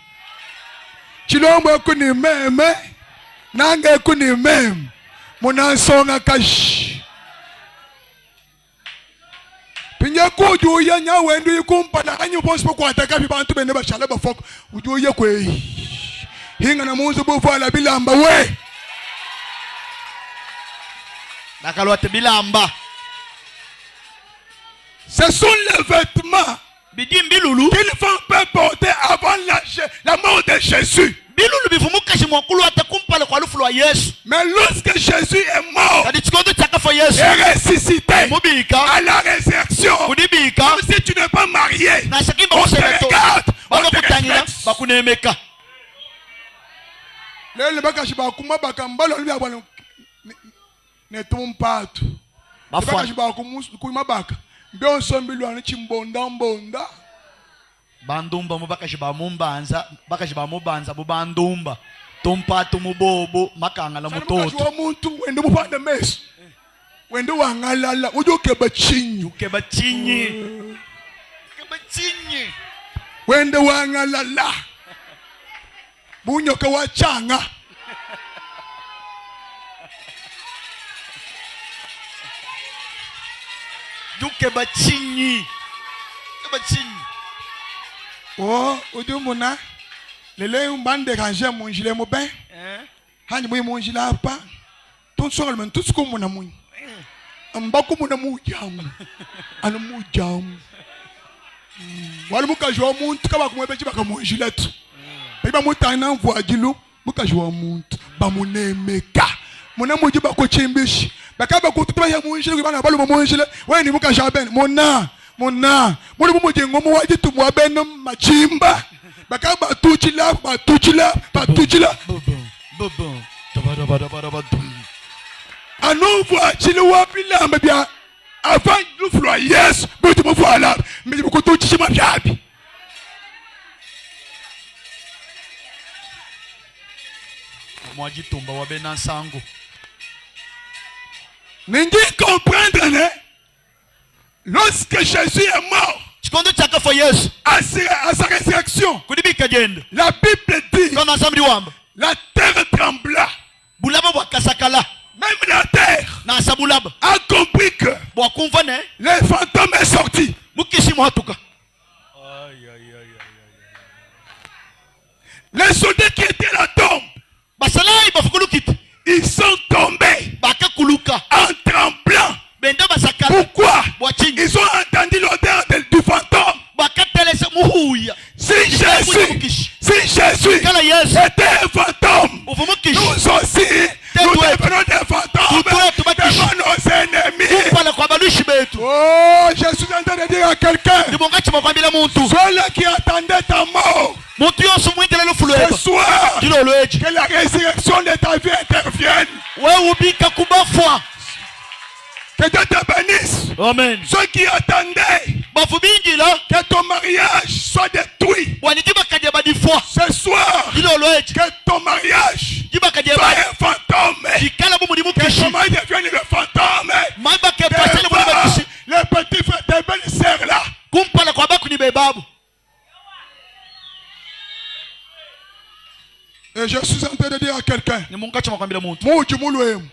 [SPEAKER 3] chilombo kuni meme nange kuni meme munansonga kashi pinye kuju ya nya wendu ikumpa na kanyi bonso kwa ataka bibantu bene bashala bafoko uju ye kwe hinga na munzu buvala bilamba we
[SPEAKER 1] nakalwate bilamba.
[SPEAKER 3] Ce sont les vêtements
[SPEAKER 1] Bidi mbilulu
[SPEAKER 3] qu'ils vont porter avant la mort de Jésus.
[SPEAKER 1] bilulu bivumuka shimwakulu atakumpale kwa lufu lwa Yesu.
[SPEAKER 3] Mais lorsque Jésus est mort
[SPEAKER 1] Kadi chikondo chakafa Yesu
[SPEAKER 3] et ressuscité
[SPEAKER 1] mubika
[SPEAKER 3] à la résurrection,
[SPEAKER 1] kudibika
[SPEAKER 3] comme si tu n'es pas marié,
[SPEAKER 1] na shakimba
[SPEAKER 3] on te
[SPEAKER 1] kusebeto
[SPEAKER 3] regarde, on te
[SPEAKER 1] bakakutangira
[SPEAKER 3] respecte.
[SPEAKER 1] bakunemeka.
[SPEAKER 3] Lele bakashi bakuma bakambalo libya bwana ne tumpatu. Bakashi bakuma baka. Mbyo sombilwa ni chimbonda mbonda.
[SPEAKER 1] Bandumba mubakashi bamumbanza bakashi bamubanza bubandumba tumpatu mubobo makanga la mutoto.
[SPEAKER 3] Wa muntu wende bufanda meso. Wende wangalala ujoke bachinyu.
[SPEAKER 1] Keba chinyi. Keba chinyi.
[SPEAKER 3] Wende wangalala. Bunyoka wachanga.
[SPEAKER 1] Duke bachinyi. Keba chinyi.
[SPEAKER 3] Oh, udumuna. Lele umbande kanje munjile mo ben. Hani mwe munjile apa. Tonsonga men tutsuko muna munyi. Ambako muna mujamu. Ana mujamu. Wali mukajwa muntu kaba kumwebeji bakamunjile tu. Biba mutana mvuajilu mukajwa muntu bamunemeka. Muna muji bakochimbishi. Bakaba kutuba ya munjile kubana balu munjile. We ni mukajwa ben mona. Muri mumuji ngomu wajitu mwabeno machimba. Bakaba tuchila.
[SPEAKER 1] Bobo.
[SPEAKER 3] Anouveau achille wapila mbia avant nous flois yes but mo voilà mais beaucoup tout chima biabi
[SPEAKER 1] Mwaji tumba wabena sango.
[SPEAKER 3] Ningi comprendre ne lorsque Jésus est mort
[SPEAKER 1] Chikondo chakafa Yesu
[SPEAKER 3] à sa résurrection
[SPEAKER 1] kudibika jende.
[SPEAKER 3] la Bible dit
[SPEAKER 1] Kana samri wamba
[SPEAKER 3] la terre trembla
[SPEAKER 1] bulaba bwa kasakala
[SPEAKER 3] même la terre
[SPEAKER 1] na sabulaba
[SPEAKER 3] a compris que
[SPEAKER 1] bwa kumva ne
[SPEAKER 3] le fantôme est sorti.
[SPEAKER 1] mukishi mwatuka.
[SPEAKER 3] Les soldats qui étaient à la tombe,
[SPEAKER 1] Basalai bafukulukiti
[SPEAKER 3] ils sont tombés
[SPEAKER 1] bakakuluka
[SPEAKER 3] en tremblant.
[SPEAKER 1] benda basakala.
[SPEAKER 3] Pourquoi?
[SPEAKER 1] Bwa chinyi
[SPEAKER 3] Ils ont entendu l'odeur du fantôme.
[SPEAKER 1] bakatelesa muhuya.
[SPEAKER 3] Si Jésus
[SPEAKER 1] Kala Yesu
[SPEAKER 3] était un fantôme,
[SPEAKER 1] uvumukishi
[SPEAKER 3] nous aussi, nous devenons des fantômes devant nos ennemis.
[SPEAKER 1] pala kwa balushi betu.
[SPEAKER 3] Oh, je suis en train de dire à quelqu'un,
[SPEAKER 1] Ndibonga chimakwambila muntu
[SPEAKER 3] ceux qui attendaient ta mort,
[SPEAKER 1] muntu yose mwitele lufuleba
[SPEAKER 3] ce soir,
[SPEAKER 1] jilo lweji
[SPEAKER 3] que la résurrection de ta vie intervienne.
[SPEAKER 1] we ubika kubafwa.
[SPEAKER 3] Que Dieu te bénisse.
[SPEAKER 1] Amen.
[SPEAKER 3] Ceux qui attendaient
[SPEAKER 1] Bafu bingi la
[SPEAKER 3] que ton mariage soit détruit,
[SPEAKER 1] wanijima kaje badifwa
[SPEAKER 3] ce soir,
[SPEAKER 1] jilo lweji
[SPEAKER 3] que ton mariage
[SPEAKER 1] jiba kaje
[SPEAKER 3] soit
[SPEAKER 1] badi
[SPEAKER 3] un fantôme.
[SPEAKER 1] jikala bumu ni
[SPEAKER 3] Que
[SPEAKER 1] mukishi
[SPEAKER 3] ton mari devienne le fantôme.
[SPEAKER 1] maiba ke pasele bumu bakishi
[SPEAKER 3] Les petits frères, tes belles sœurs là,
[SPEAKER 1] kumpala kwa baku ni bebabu.
[SPEAKER 3] et je suis en train de dire à quelqu'un,
[SPEAKER 1] Ni munga chimakwambila muntu
[SPEAKER 3] muji mulwemu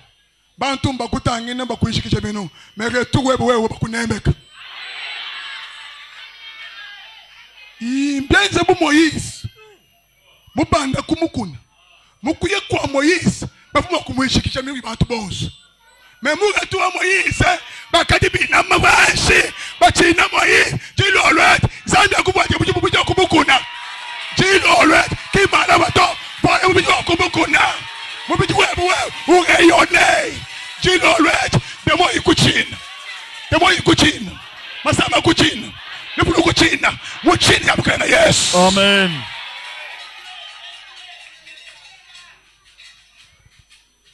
[SPEAKER 3] bantu mbakutangine bakuishikisha binu meretu wewe bakunemeka imbenze bu Moïse mubanda kumukuna mukuye kwa Moïse bafuma kumwishikisha mimi bantu bonse memuretu wa Moïse bakadi binama bashi bachina Moïse jilolwet zanda kubwaje bujya kumukuna jilolwet kimala bato bole bujya kumukuna mubiji wewe ureyone jilolwet demo ikuchina masama kuchina nipulu kuchina muchini yabukana Yesu.
[SPEAKER 1] Amen.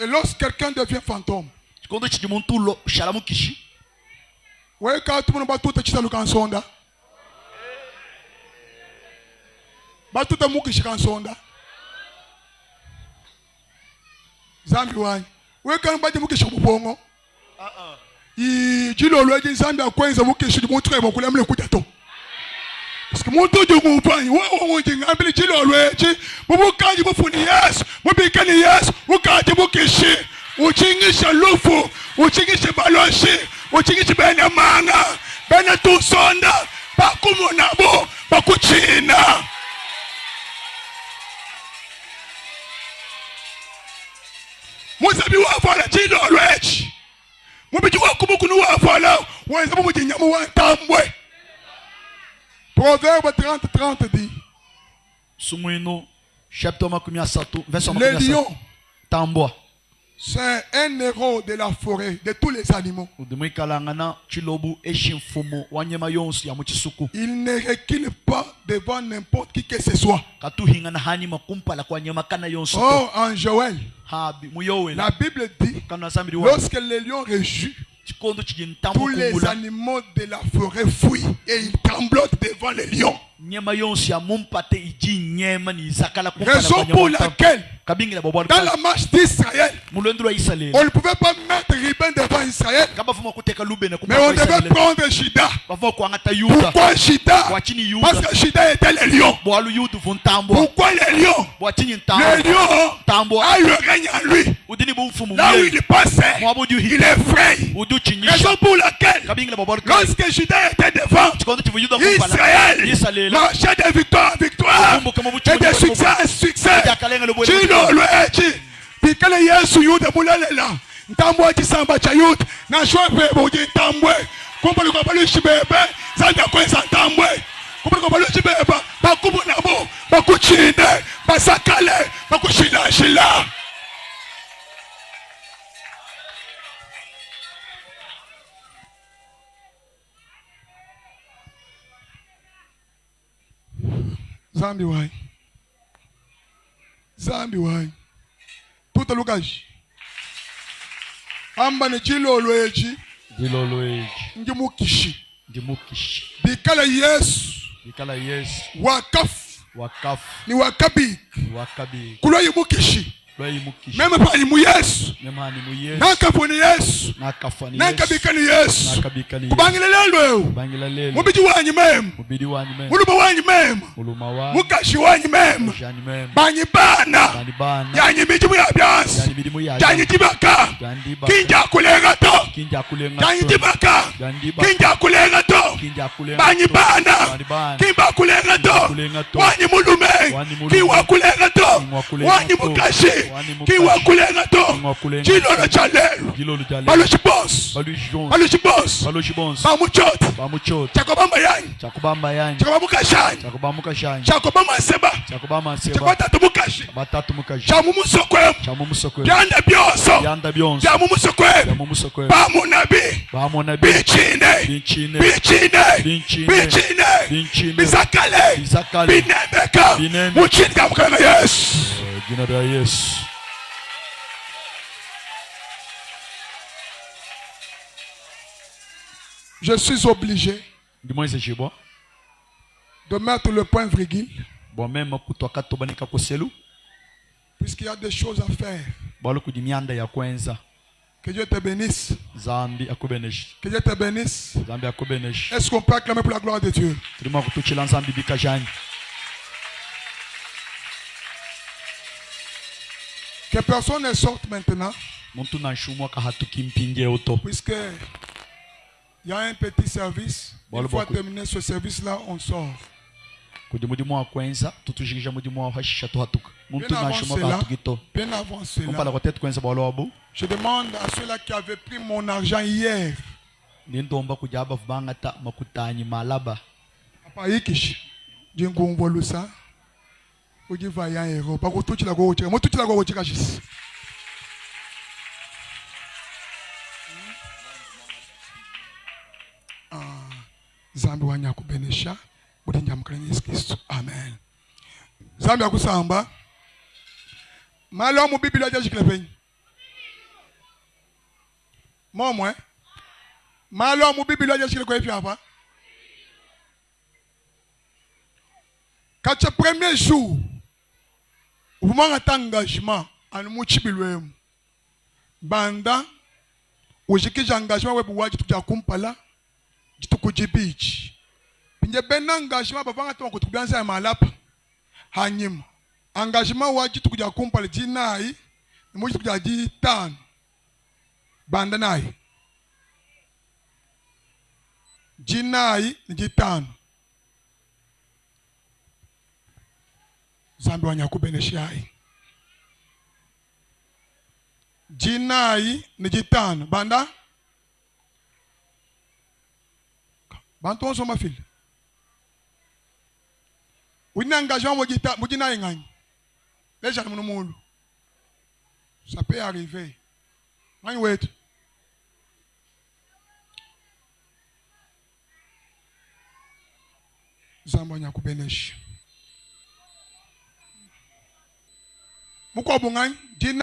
[SPEAKER 3] Et lorsque quelqu'un devient fantôme,
[SPEAKER 1] Chikondo chidi muntu lo shala mukishi
[SPEAKER 3] weka tumuno batuta chitalu kansonda batuta mukishi kansonda zambi wanyi weka mbaje mukishi kubongo jilo lweji zambi akwenza mukishi muntu kaibo kulemle kuja to Parce que mon tour de mon pain, on dit un peu de l'olé, vous quand vous fournissez yes, vous bécanez yes, vous quand vous cachez, vous tingez chez l'offre, vous tingez chez Baloché, vous tingez chez Benamanga, Benatou Sonda, pas comme on a beau, pas Kuchina. Moi, ça veut avoir la tille d'olé. Moi, je vois comment nous avons là, ou est-ce que vous dites, nous avons un tamboué. Proverbe 30 dit.
[SPEAKER 1] Sumuino, chapitre makumi asatu, verset
[SPEAKER 3] Le lion,
[SPEAKER 1] Tamboa.
[SPEAKER 3] c'est un héros de la forêt, de tous les animaux. Il ne recule pas devant n'importe qui que ce soit. Oh, en Joël, la Bible dit, lorsque le lion rugit, tous les animaux de la forêt fuient et ils tremblotent devant le lion. Raison pour laquelle, dans la marche d'Israël, on ne pouvait pas mettre Ruben devant Israël, mais on devait prendre Juda. Pourquoi Juda? Parce que Juda était le lion. Pourquoi le lion? Le lion a le règne en lui. Là où il passait, il effraie. Raison pour laquelle, lorsque Juda était devant, Israël marchait de victoire en victoire et de succès en succès. Chino lwechi bikale Yesu yude mulalela ntambwe chisamba cha yude na shwepe boje ntambwe kumba liko balushi bebe zanja kweza ntambwe kumba liko balushi bebe bakubu nabo bakuchine basakale bakushila shila. Zambi wai. Zambi wai. Tuta lukaji. Amba ne jilo lweji. Njimukishi. Bikala Yesu. Wakaf. Ni wakabi. Kulo yimukishi. Meme pa ni mu Yesu. Nakafu ni Yesu. Nakabika ni Yesu. Kubangile lelo. Mubiji wanyi meme. Muluma wanyi meme. Mukashi wanyi meme. Banyi bana. Yanyi mijimu ya byansi. Yanyi tibaka. Kinja kulenga to. Yanyi tibaka. Kinja kulenga to. Banyi bana. Kimba kulenga to. Wanyi mulume. Kiwa kulenga to. Wanyi mukashi. Kiwa kulenga to. Jilo na chalelu. Balushi boss. Bamuchot. Chakobamba yanyi. Chakobamuka shanyi. Chakobama seba. Chakotatu mukashi. Chamumu sokwe. Byanda byoso. Chamumu sokwe. Bamunabi. Bichine. Bizakale. Binemeka. Muchinga mukanga Yesu. Je suis obligé de mettre le point virgule puisqu'il y a des choses à faire. Que Dieu te bénisse. Que Dieu te bénisse. Est-ce qu'on peut acclamer pour la gloire de Dieu? Que personne ne sorte maintenant. Puisque il y a un petit service. Une fois terminé ce service-là, on sort. Bien avant cela, je demande à ceux-là qui avaient pris mon argent hier. Zambi wanya kubenesha budi nyamukana Yesu Kristo. Amen. Zambi akusamba malo mu Biblia ya jikile penyi momwe malo mu Biblia ya jikile kwa hivi hapa kacha premier jour umanga engagement anu muchibilwemu banda ujikija engagement webu waji tuja kumpala tukujibichi Nye bena engagement bavanga tongo tukubianza ya malapa. Hanyima. Engagement waji tukuja kumpale jinai. Mmoja tukuja jitano. Banda nai. Jinai ni jitano. Zambi wanyakubeneshai. Jinai ni jitano. Banda? Bantu onso mafili. Wina engagement mujinai ngani. Leja ni mulu. Ça peut arriver. Ngani wetu. Zambi wanyakubeneshi. Muko bungani? Jina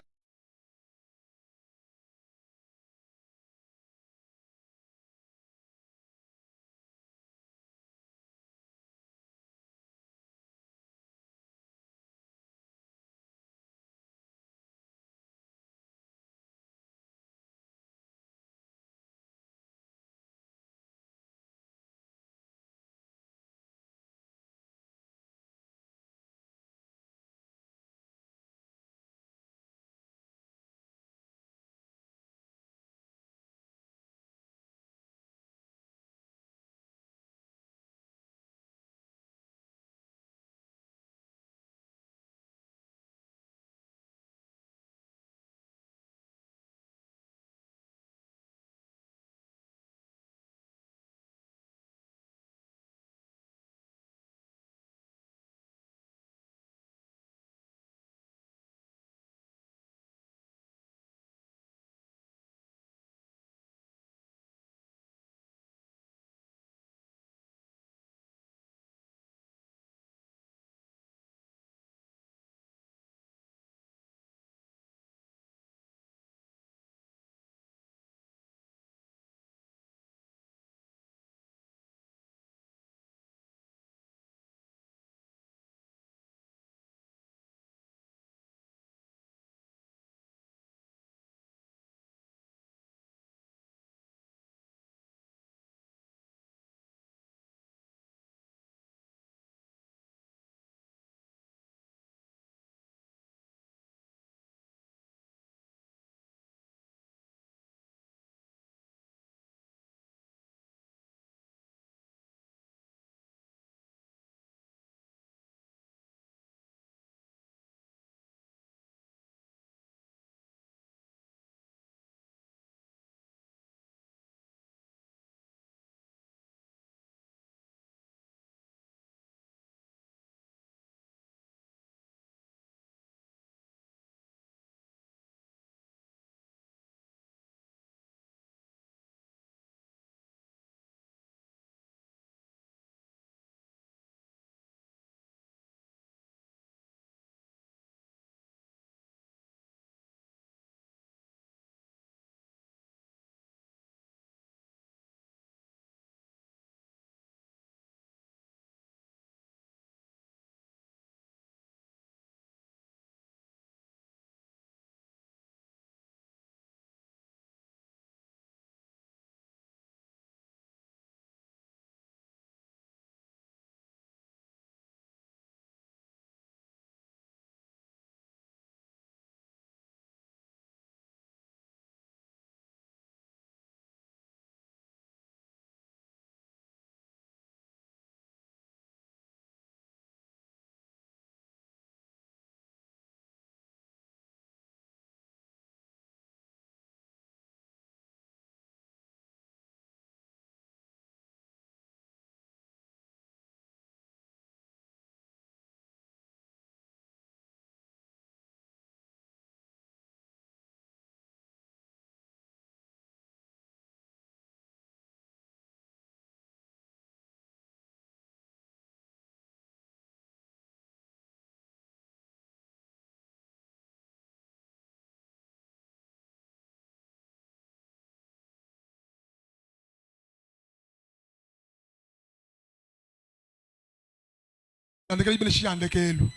[SPEAKER 3] andika ibele shiyandekelo.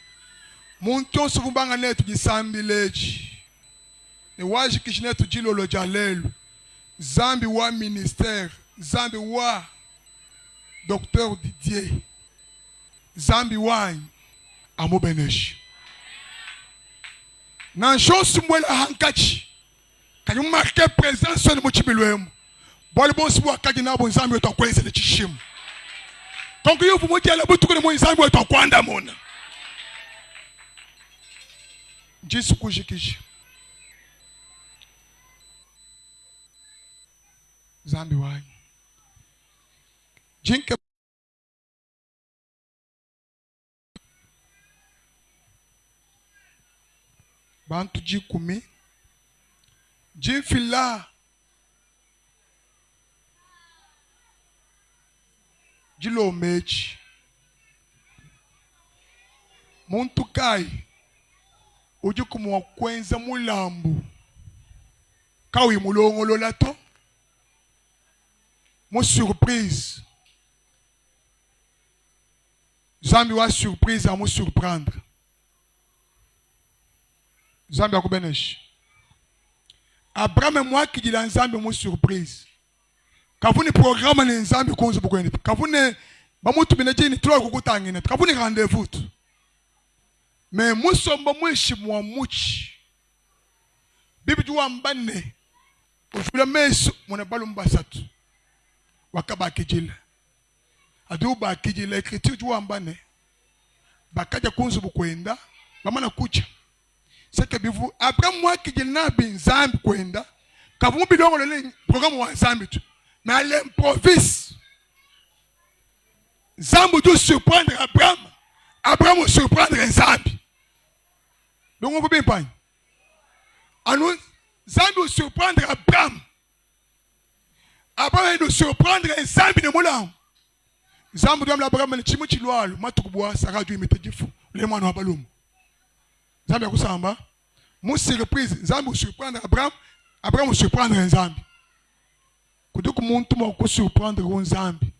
[SPEAKER 3] Muntu osukubanga netu jisambileji. Ni waji kishinetu jilolo jalelu. Zambi wa ministère. Zambi wa Docteur Didier Zambi wine amobeneshi na chance mwela hankachi kanyu marque présence ni muchimilwemu boli bonsi bwa kaji na bonzambi wetu akwenze lechishimu kongo yuvu mujela butuko ni mwenzambi wetu akwanda mona jisu kujikishi zambi wine jinke bantu jikumi jinfila jilo mechi muntu kai ujukumu wakwenza mulambu kawi mulongolo lato mo surprise zambi wa surprise a mo surprendre zambi akubeneshi Abraham moi qui dit l'ensemble mo surprise kavuni programme ni nzambi kunzu bukwene kavune bamutu binajini tulo kukutangina kavuni rendez-vous mais musomba mwishi mwa muchi bibi juwa mbane ufula mesu mwana balu mbasatu wakaba kijila adu ba kijila écriture juwa mbane bakaja kunzu bukwenda bamana kucha seke bivu Abraham moi qui dit na binzambi kwenda kavumu bilongo le programme wa nzambi tu mais à l'improviste Zambi doit surprendre Abraham. Abraham va surprendre Zambi. Donc on peut bien pas. Alors, Zambi va surprendre Abraham. Abraham doit surprendre Zambi de Moulin. Zambi doit l'Abraham le chimuchi loal, matukubwa, sara du metedifu, le moine wa balum. Zambi a kusamba. Mon surprise, Zambi va surprendre Abraham. Abraham va surprendre Zambi. Kuduku muntu mo ko surprendre Zambi.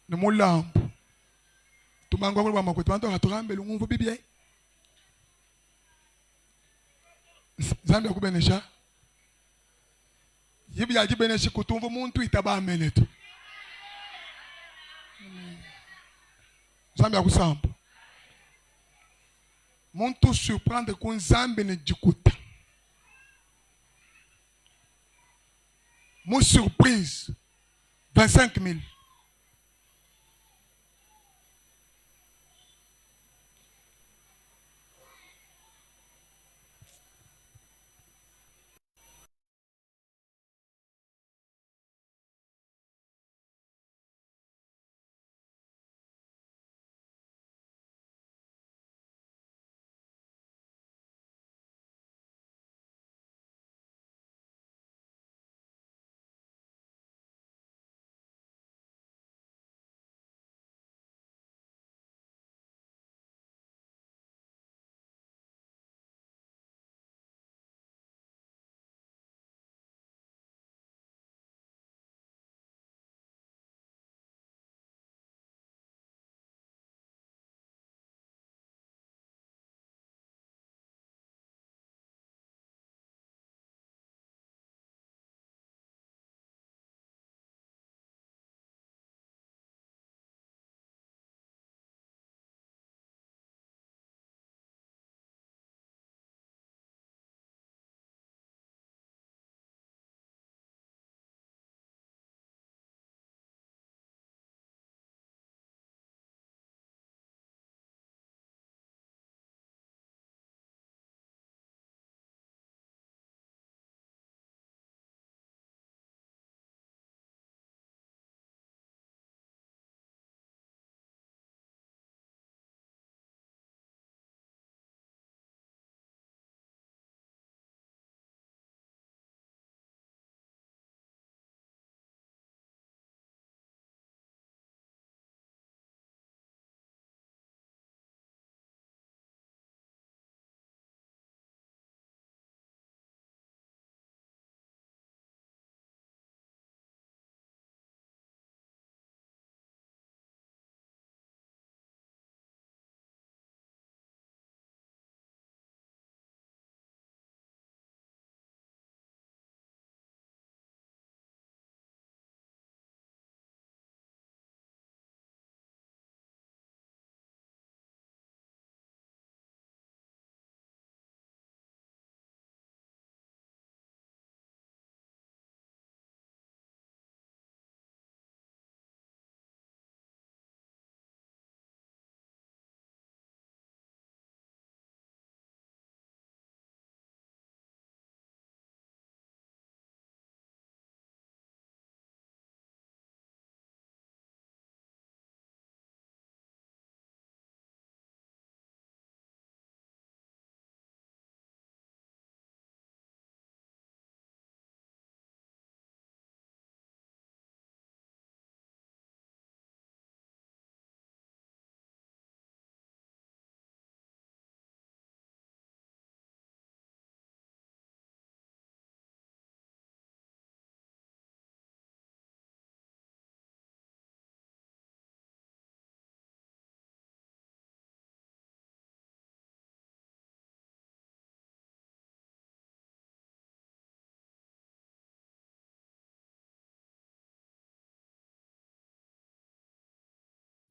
[SPEAKER 3] Ne mulambu tumango kwa makwetu bantu akaturambe lungu bibye Zambi akubenesha yibi yajibeneshi kutumva muntu itaba ameletu Zambi akusamba muntu surprendre ku Zambi ne jikuta mon surprise 25 000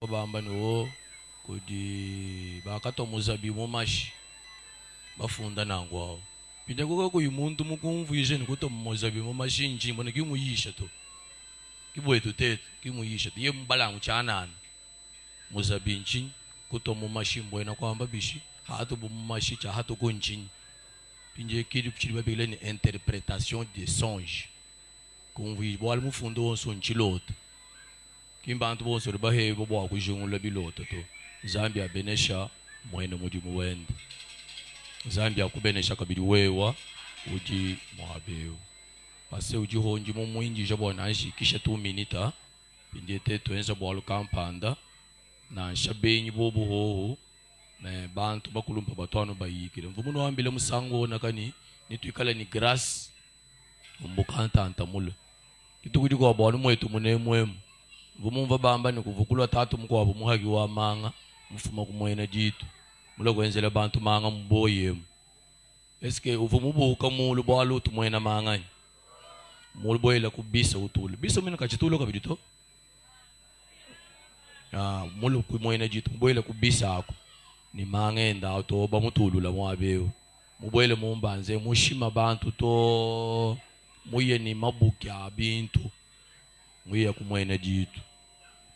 [SPEAKER 2] bamba no kodi bakato muzabi momashi bafunda nangwa pinde koko kuyimuntu mukumvuyishe nikuto muzabi momashi nji mbona kimuyisha to kibwetu tetu kimuyisha ye mbalangu chanana muzabi nji kuto mumashi mbwena kwamba bishi hatu mumashi cha hatu kunjini pinje kiri kuchiri babile ni interprétation des songes kumvuyi bwali mufundo wonso nchiloto kimbantu bonso bahe bobo akujungula biloto to Zambia benesha mwene mudi muwende Zambia kubenesha kabiri wewa uji mwabeu pase uji honji mu mwinji jabo nanshi kisha 2 minutes pinde teto enza bwalu kampanda na shabenyi bobo ho me bantu bakulumpa batwano bayikire mvumuno wambile musango nakani nitwikala ni grass umbukanta antamula kitukudi kwa bwanu mwetu munemwemu vumumva bamba ni kuvukulwa tatu mkwabo muhagi wa manga mufuma kumwena jitu mula kwenzela bantu manga mboyemu eske uvumubuka mulu bwalu tumwena manga mulu boyela kubisa utulu bisa mina kachitulo kabidito mulu kumwena jitu boyela kubisa ako ni manga enda utoba mutulu la mwabeo muboyele mumbanze mushima bantu to muye ni mabuki abintu muye kumwena jitu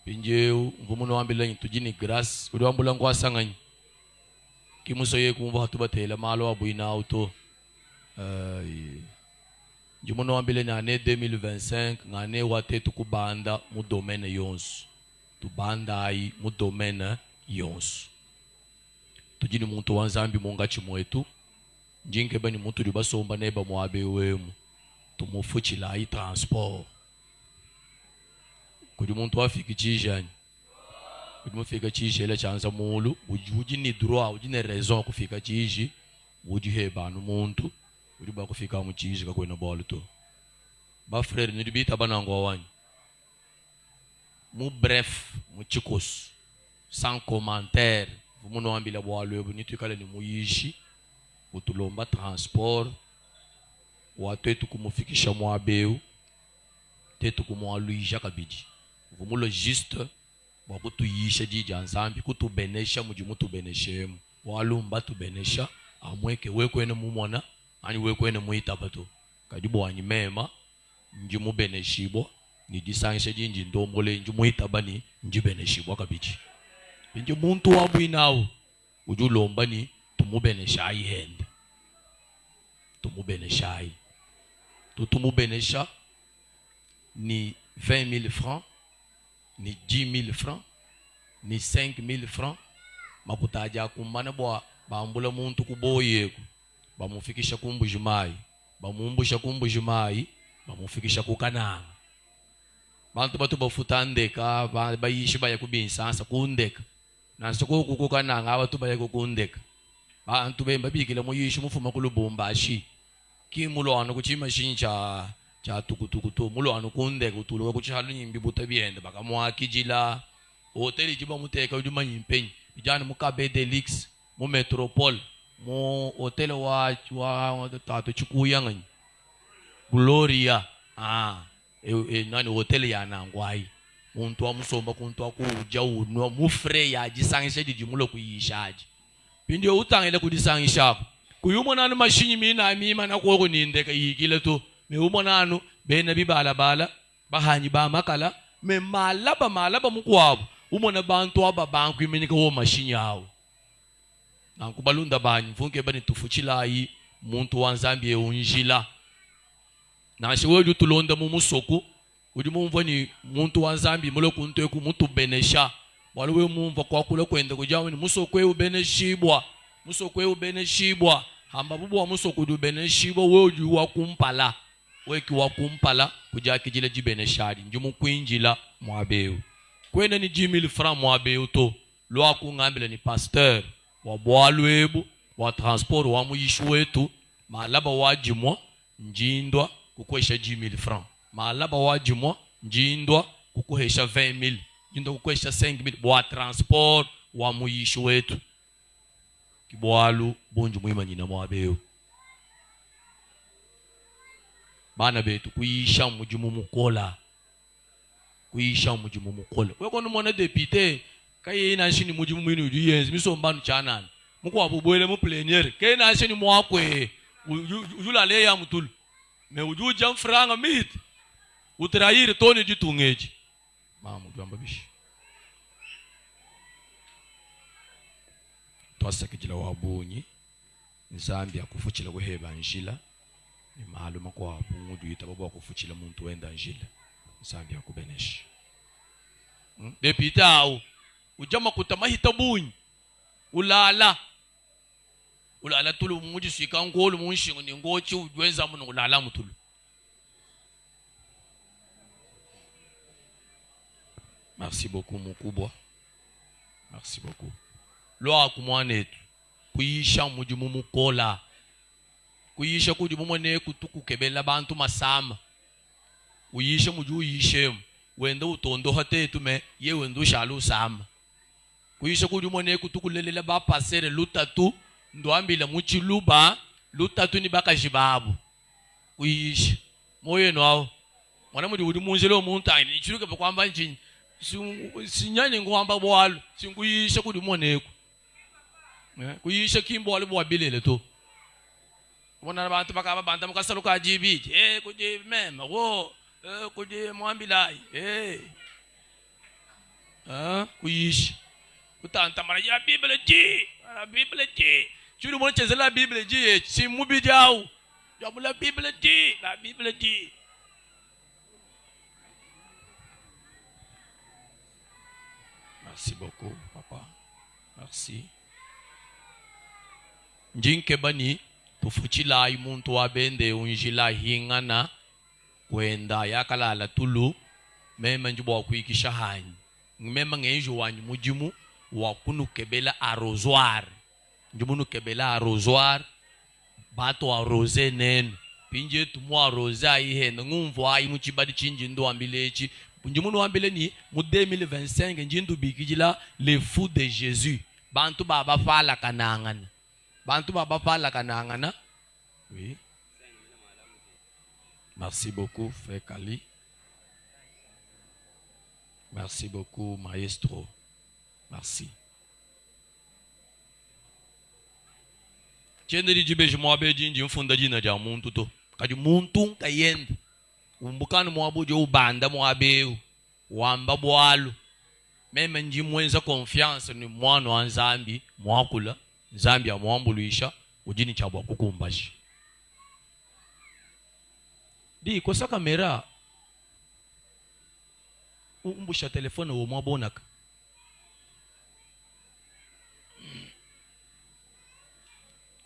[SPEAKER 2] pinjeu mvumuno wambila tujini grass uri wambula ngwasanganyi kimuso ye kumva hatu batela malo abuina auto njumuno wambile ni ane 2025 ngane wate tukubanda mu domaine yonsu tubanda ai mu domaine yonsu tujini muntu wanzambi munga chimwetu njinke bani muntu ribasomba neba mwabe wemu tumufuchila ai transport kudi muntu wafiki chijani kudi mufika chijela chanza mulu uji ni droit uji ne raison kufika chiji uji heba no muntu uri ba kufika mu chiji kakwena boluto ba frère ni bita banango wanyi mu bref mu chikos sans commentaire vumuno wambila bwalwe ni tukala ni muyishi utulomba transport watu kumufikisha mwabeu tetu kumwaluisha kabidi vumulo juste bakutuyisha jija nzambi kutubenesha mujimutu beneshemu walumba tubenesha amweke wekwene mumona ani wekwene muitabato kadibo wanyimema njimu beneshibo ni disansha jinji ndombole njimu itabani njibeneshibwa kabidi nji muntu wabwinawo ujulomba ni tumubenesha ihende tumubenesha tumubenesha ni 20 000 francs ni 10 000 francs ni 5 000 francs makutaja kumana bwa bambula muntu kuboyeku bamufikisha kumbujimai bamumbusha kumbujimai bamufikisha kukananga bantu batu bafutandeka bayishi baya kubinsansa kundeka nansoko kukananga abatu baya kukundeka bantu bemba bikile muyishi mufuma kulubumbashi kimulo ano kuchima shincha cha tukutukutu mulo ano kunde kutulo kuchihalu nyimbi butabiende bakamwakijila hoteli jiba muteka uduma nyimpenyi bijana mukabe delix mu metropole mu hotel wa tatu chikuya ngani gloria nani hotel ya nangwai muntu amusomba kuntu akuja unwa mufre ya jisangishe dijimulo kuyishaji pindi utangele kudisangisha kuyumona no mashinyi mina mima na ko nindeka yikile to me umonano bena bibala bala bahanyi ba makala me malaba mukwabo umona bantu ababanku iminika wo mashinyi yawo nankubalunda banyi mfunke bani tufuchilayi muntu wanzambi eunjila nashiwedu tulonda mu musoko udi mumvani muntu wanzambi mulo kuntu eku mutu benesha waliwe mumva kwa kule kwenda kujawe ni musoko eu beneshibwa hamba bubu wa musoko du beneshibwa weju wa kumpala weki wa kumpala kujaki jile jibeneshadi njumu kuinjila mwabeu kwenda ni 10 000 francs mwabeu to lwa kungambile ni pasteur wa bwalwebu wa transport wa muyishu wetu malaba wajimwa njindwa kukwesha 10 000 francs malaba wajimwa njindwa kukuhesha 20 000 njindwa kukwesha 5 000 wa transport wa muyishu wetu kibwalu bonju muima nyina mwabeu bana betu kuyisha mujimu mukola weko no mona député Kaye na shini mujimu mwini uju yenzi miso mbanu chanana. Muko wabubwele mu plenyer. Kaye na shini mwakwe ujula le ya mutulu. Me uju jam franga mit. Utrayiri toni jitungeji. Mamu jamba bishi. Twasa kijila wabunyi. Nzambi ya kufuchila kuheba njila. Ni maaluma kwa pungudu yitababu wa kufuchila muntu wenda njila. Nzambi ya kubeneshi. Depita au ujama kutamahita bunyi ulala tulu muji sika ngolu munshingo ni ngochi ujwenza muno ulala mutulu. Merci beaucoup mukubwa. Merci beaucoup. Loa kumwanetu kuyisha muji mumukola kuyisha kuji mumone kutuku kebela bantu masama uyisha muji uyishemu wendo utondo hatetu me ye wendo shalu sama kuyisha kuji mumone kutukulelela ba pasere lutatu ndo ambila muchiluba lutatu ni bakajibabu kuyisha moyo no mwana muji udi munjelo omuntu ani chiruke kwamba njini sinyanye ngwamba bwalo singuyisha kuji mumone kuyisha kimbo wale bwabilele to bona abantu bakaba banta mukasaluka jibiti kuje mema wo kuje mwambilai kuyisha kutanta mara ya bible ji churi mo chezela bible ji si mubijau jamula bible ji merci beaucoup papa merci njinke bani tufuchila imuntu wabende unjila hingana kwenda yakalala tulu mema njibo wakuikisha hanyi mema ngenjo wanyi mujimu wakunu kebela arrosoir njumunu kebela arrosoir bato arrose nenu pinje tumu arrose aihe ngumvo ai muchibadi chinji ndo ambilechi njumunu ambile ni mu 2025 njindu bikijila le fou de Jésus bantu baba fala kanangana bantu baba fala kanangana. Oui. Merci beaucoup frère Kali. Merci beaucoup maestro. Merci. Chenderi jibeji mwabe jinji mfunda jina ja muntu to. Kadi muntu kayenda. Umbukani mwabu jo ubanda mwabe wamba bwalu. Meme nji mwenza confiance ni mwano wa Nzambi mwakula. Nzambi ya mwambuluisha ujini chabwa kukumbaji. Di kosa kamera umbusha telefone wo mwabonaka.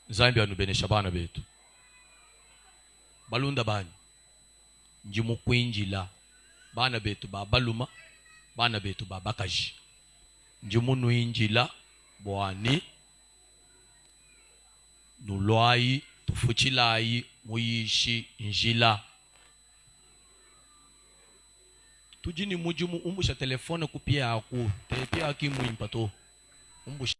[SPEAKER 2] Nzambi anubenesha bana betu. Balunda bani. Njimu kuinjila. Bana betu babaluma. Bana betu babakaji. Njimu nuinjila. Boani. Nulwai. Tufuchilai. Muyishi. Njila. Tujini mujimu umbusha telefone kupia aku. Telepia aki muimpato. Umbusha.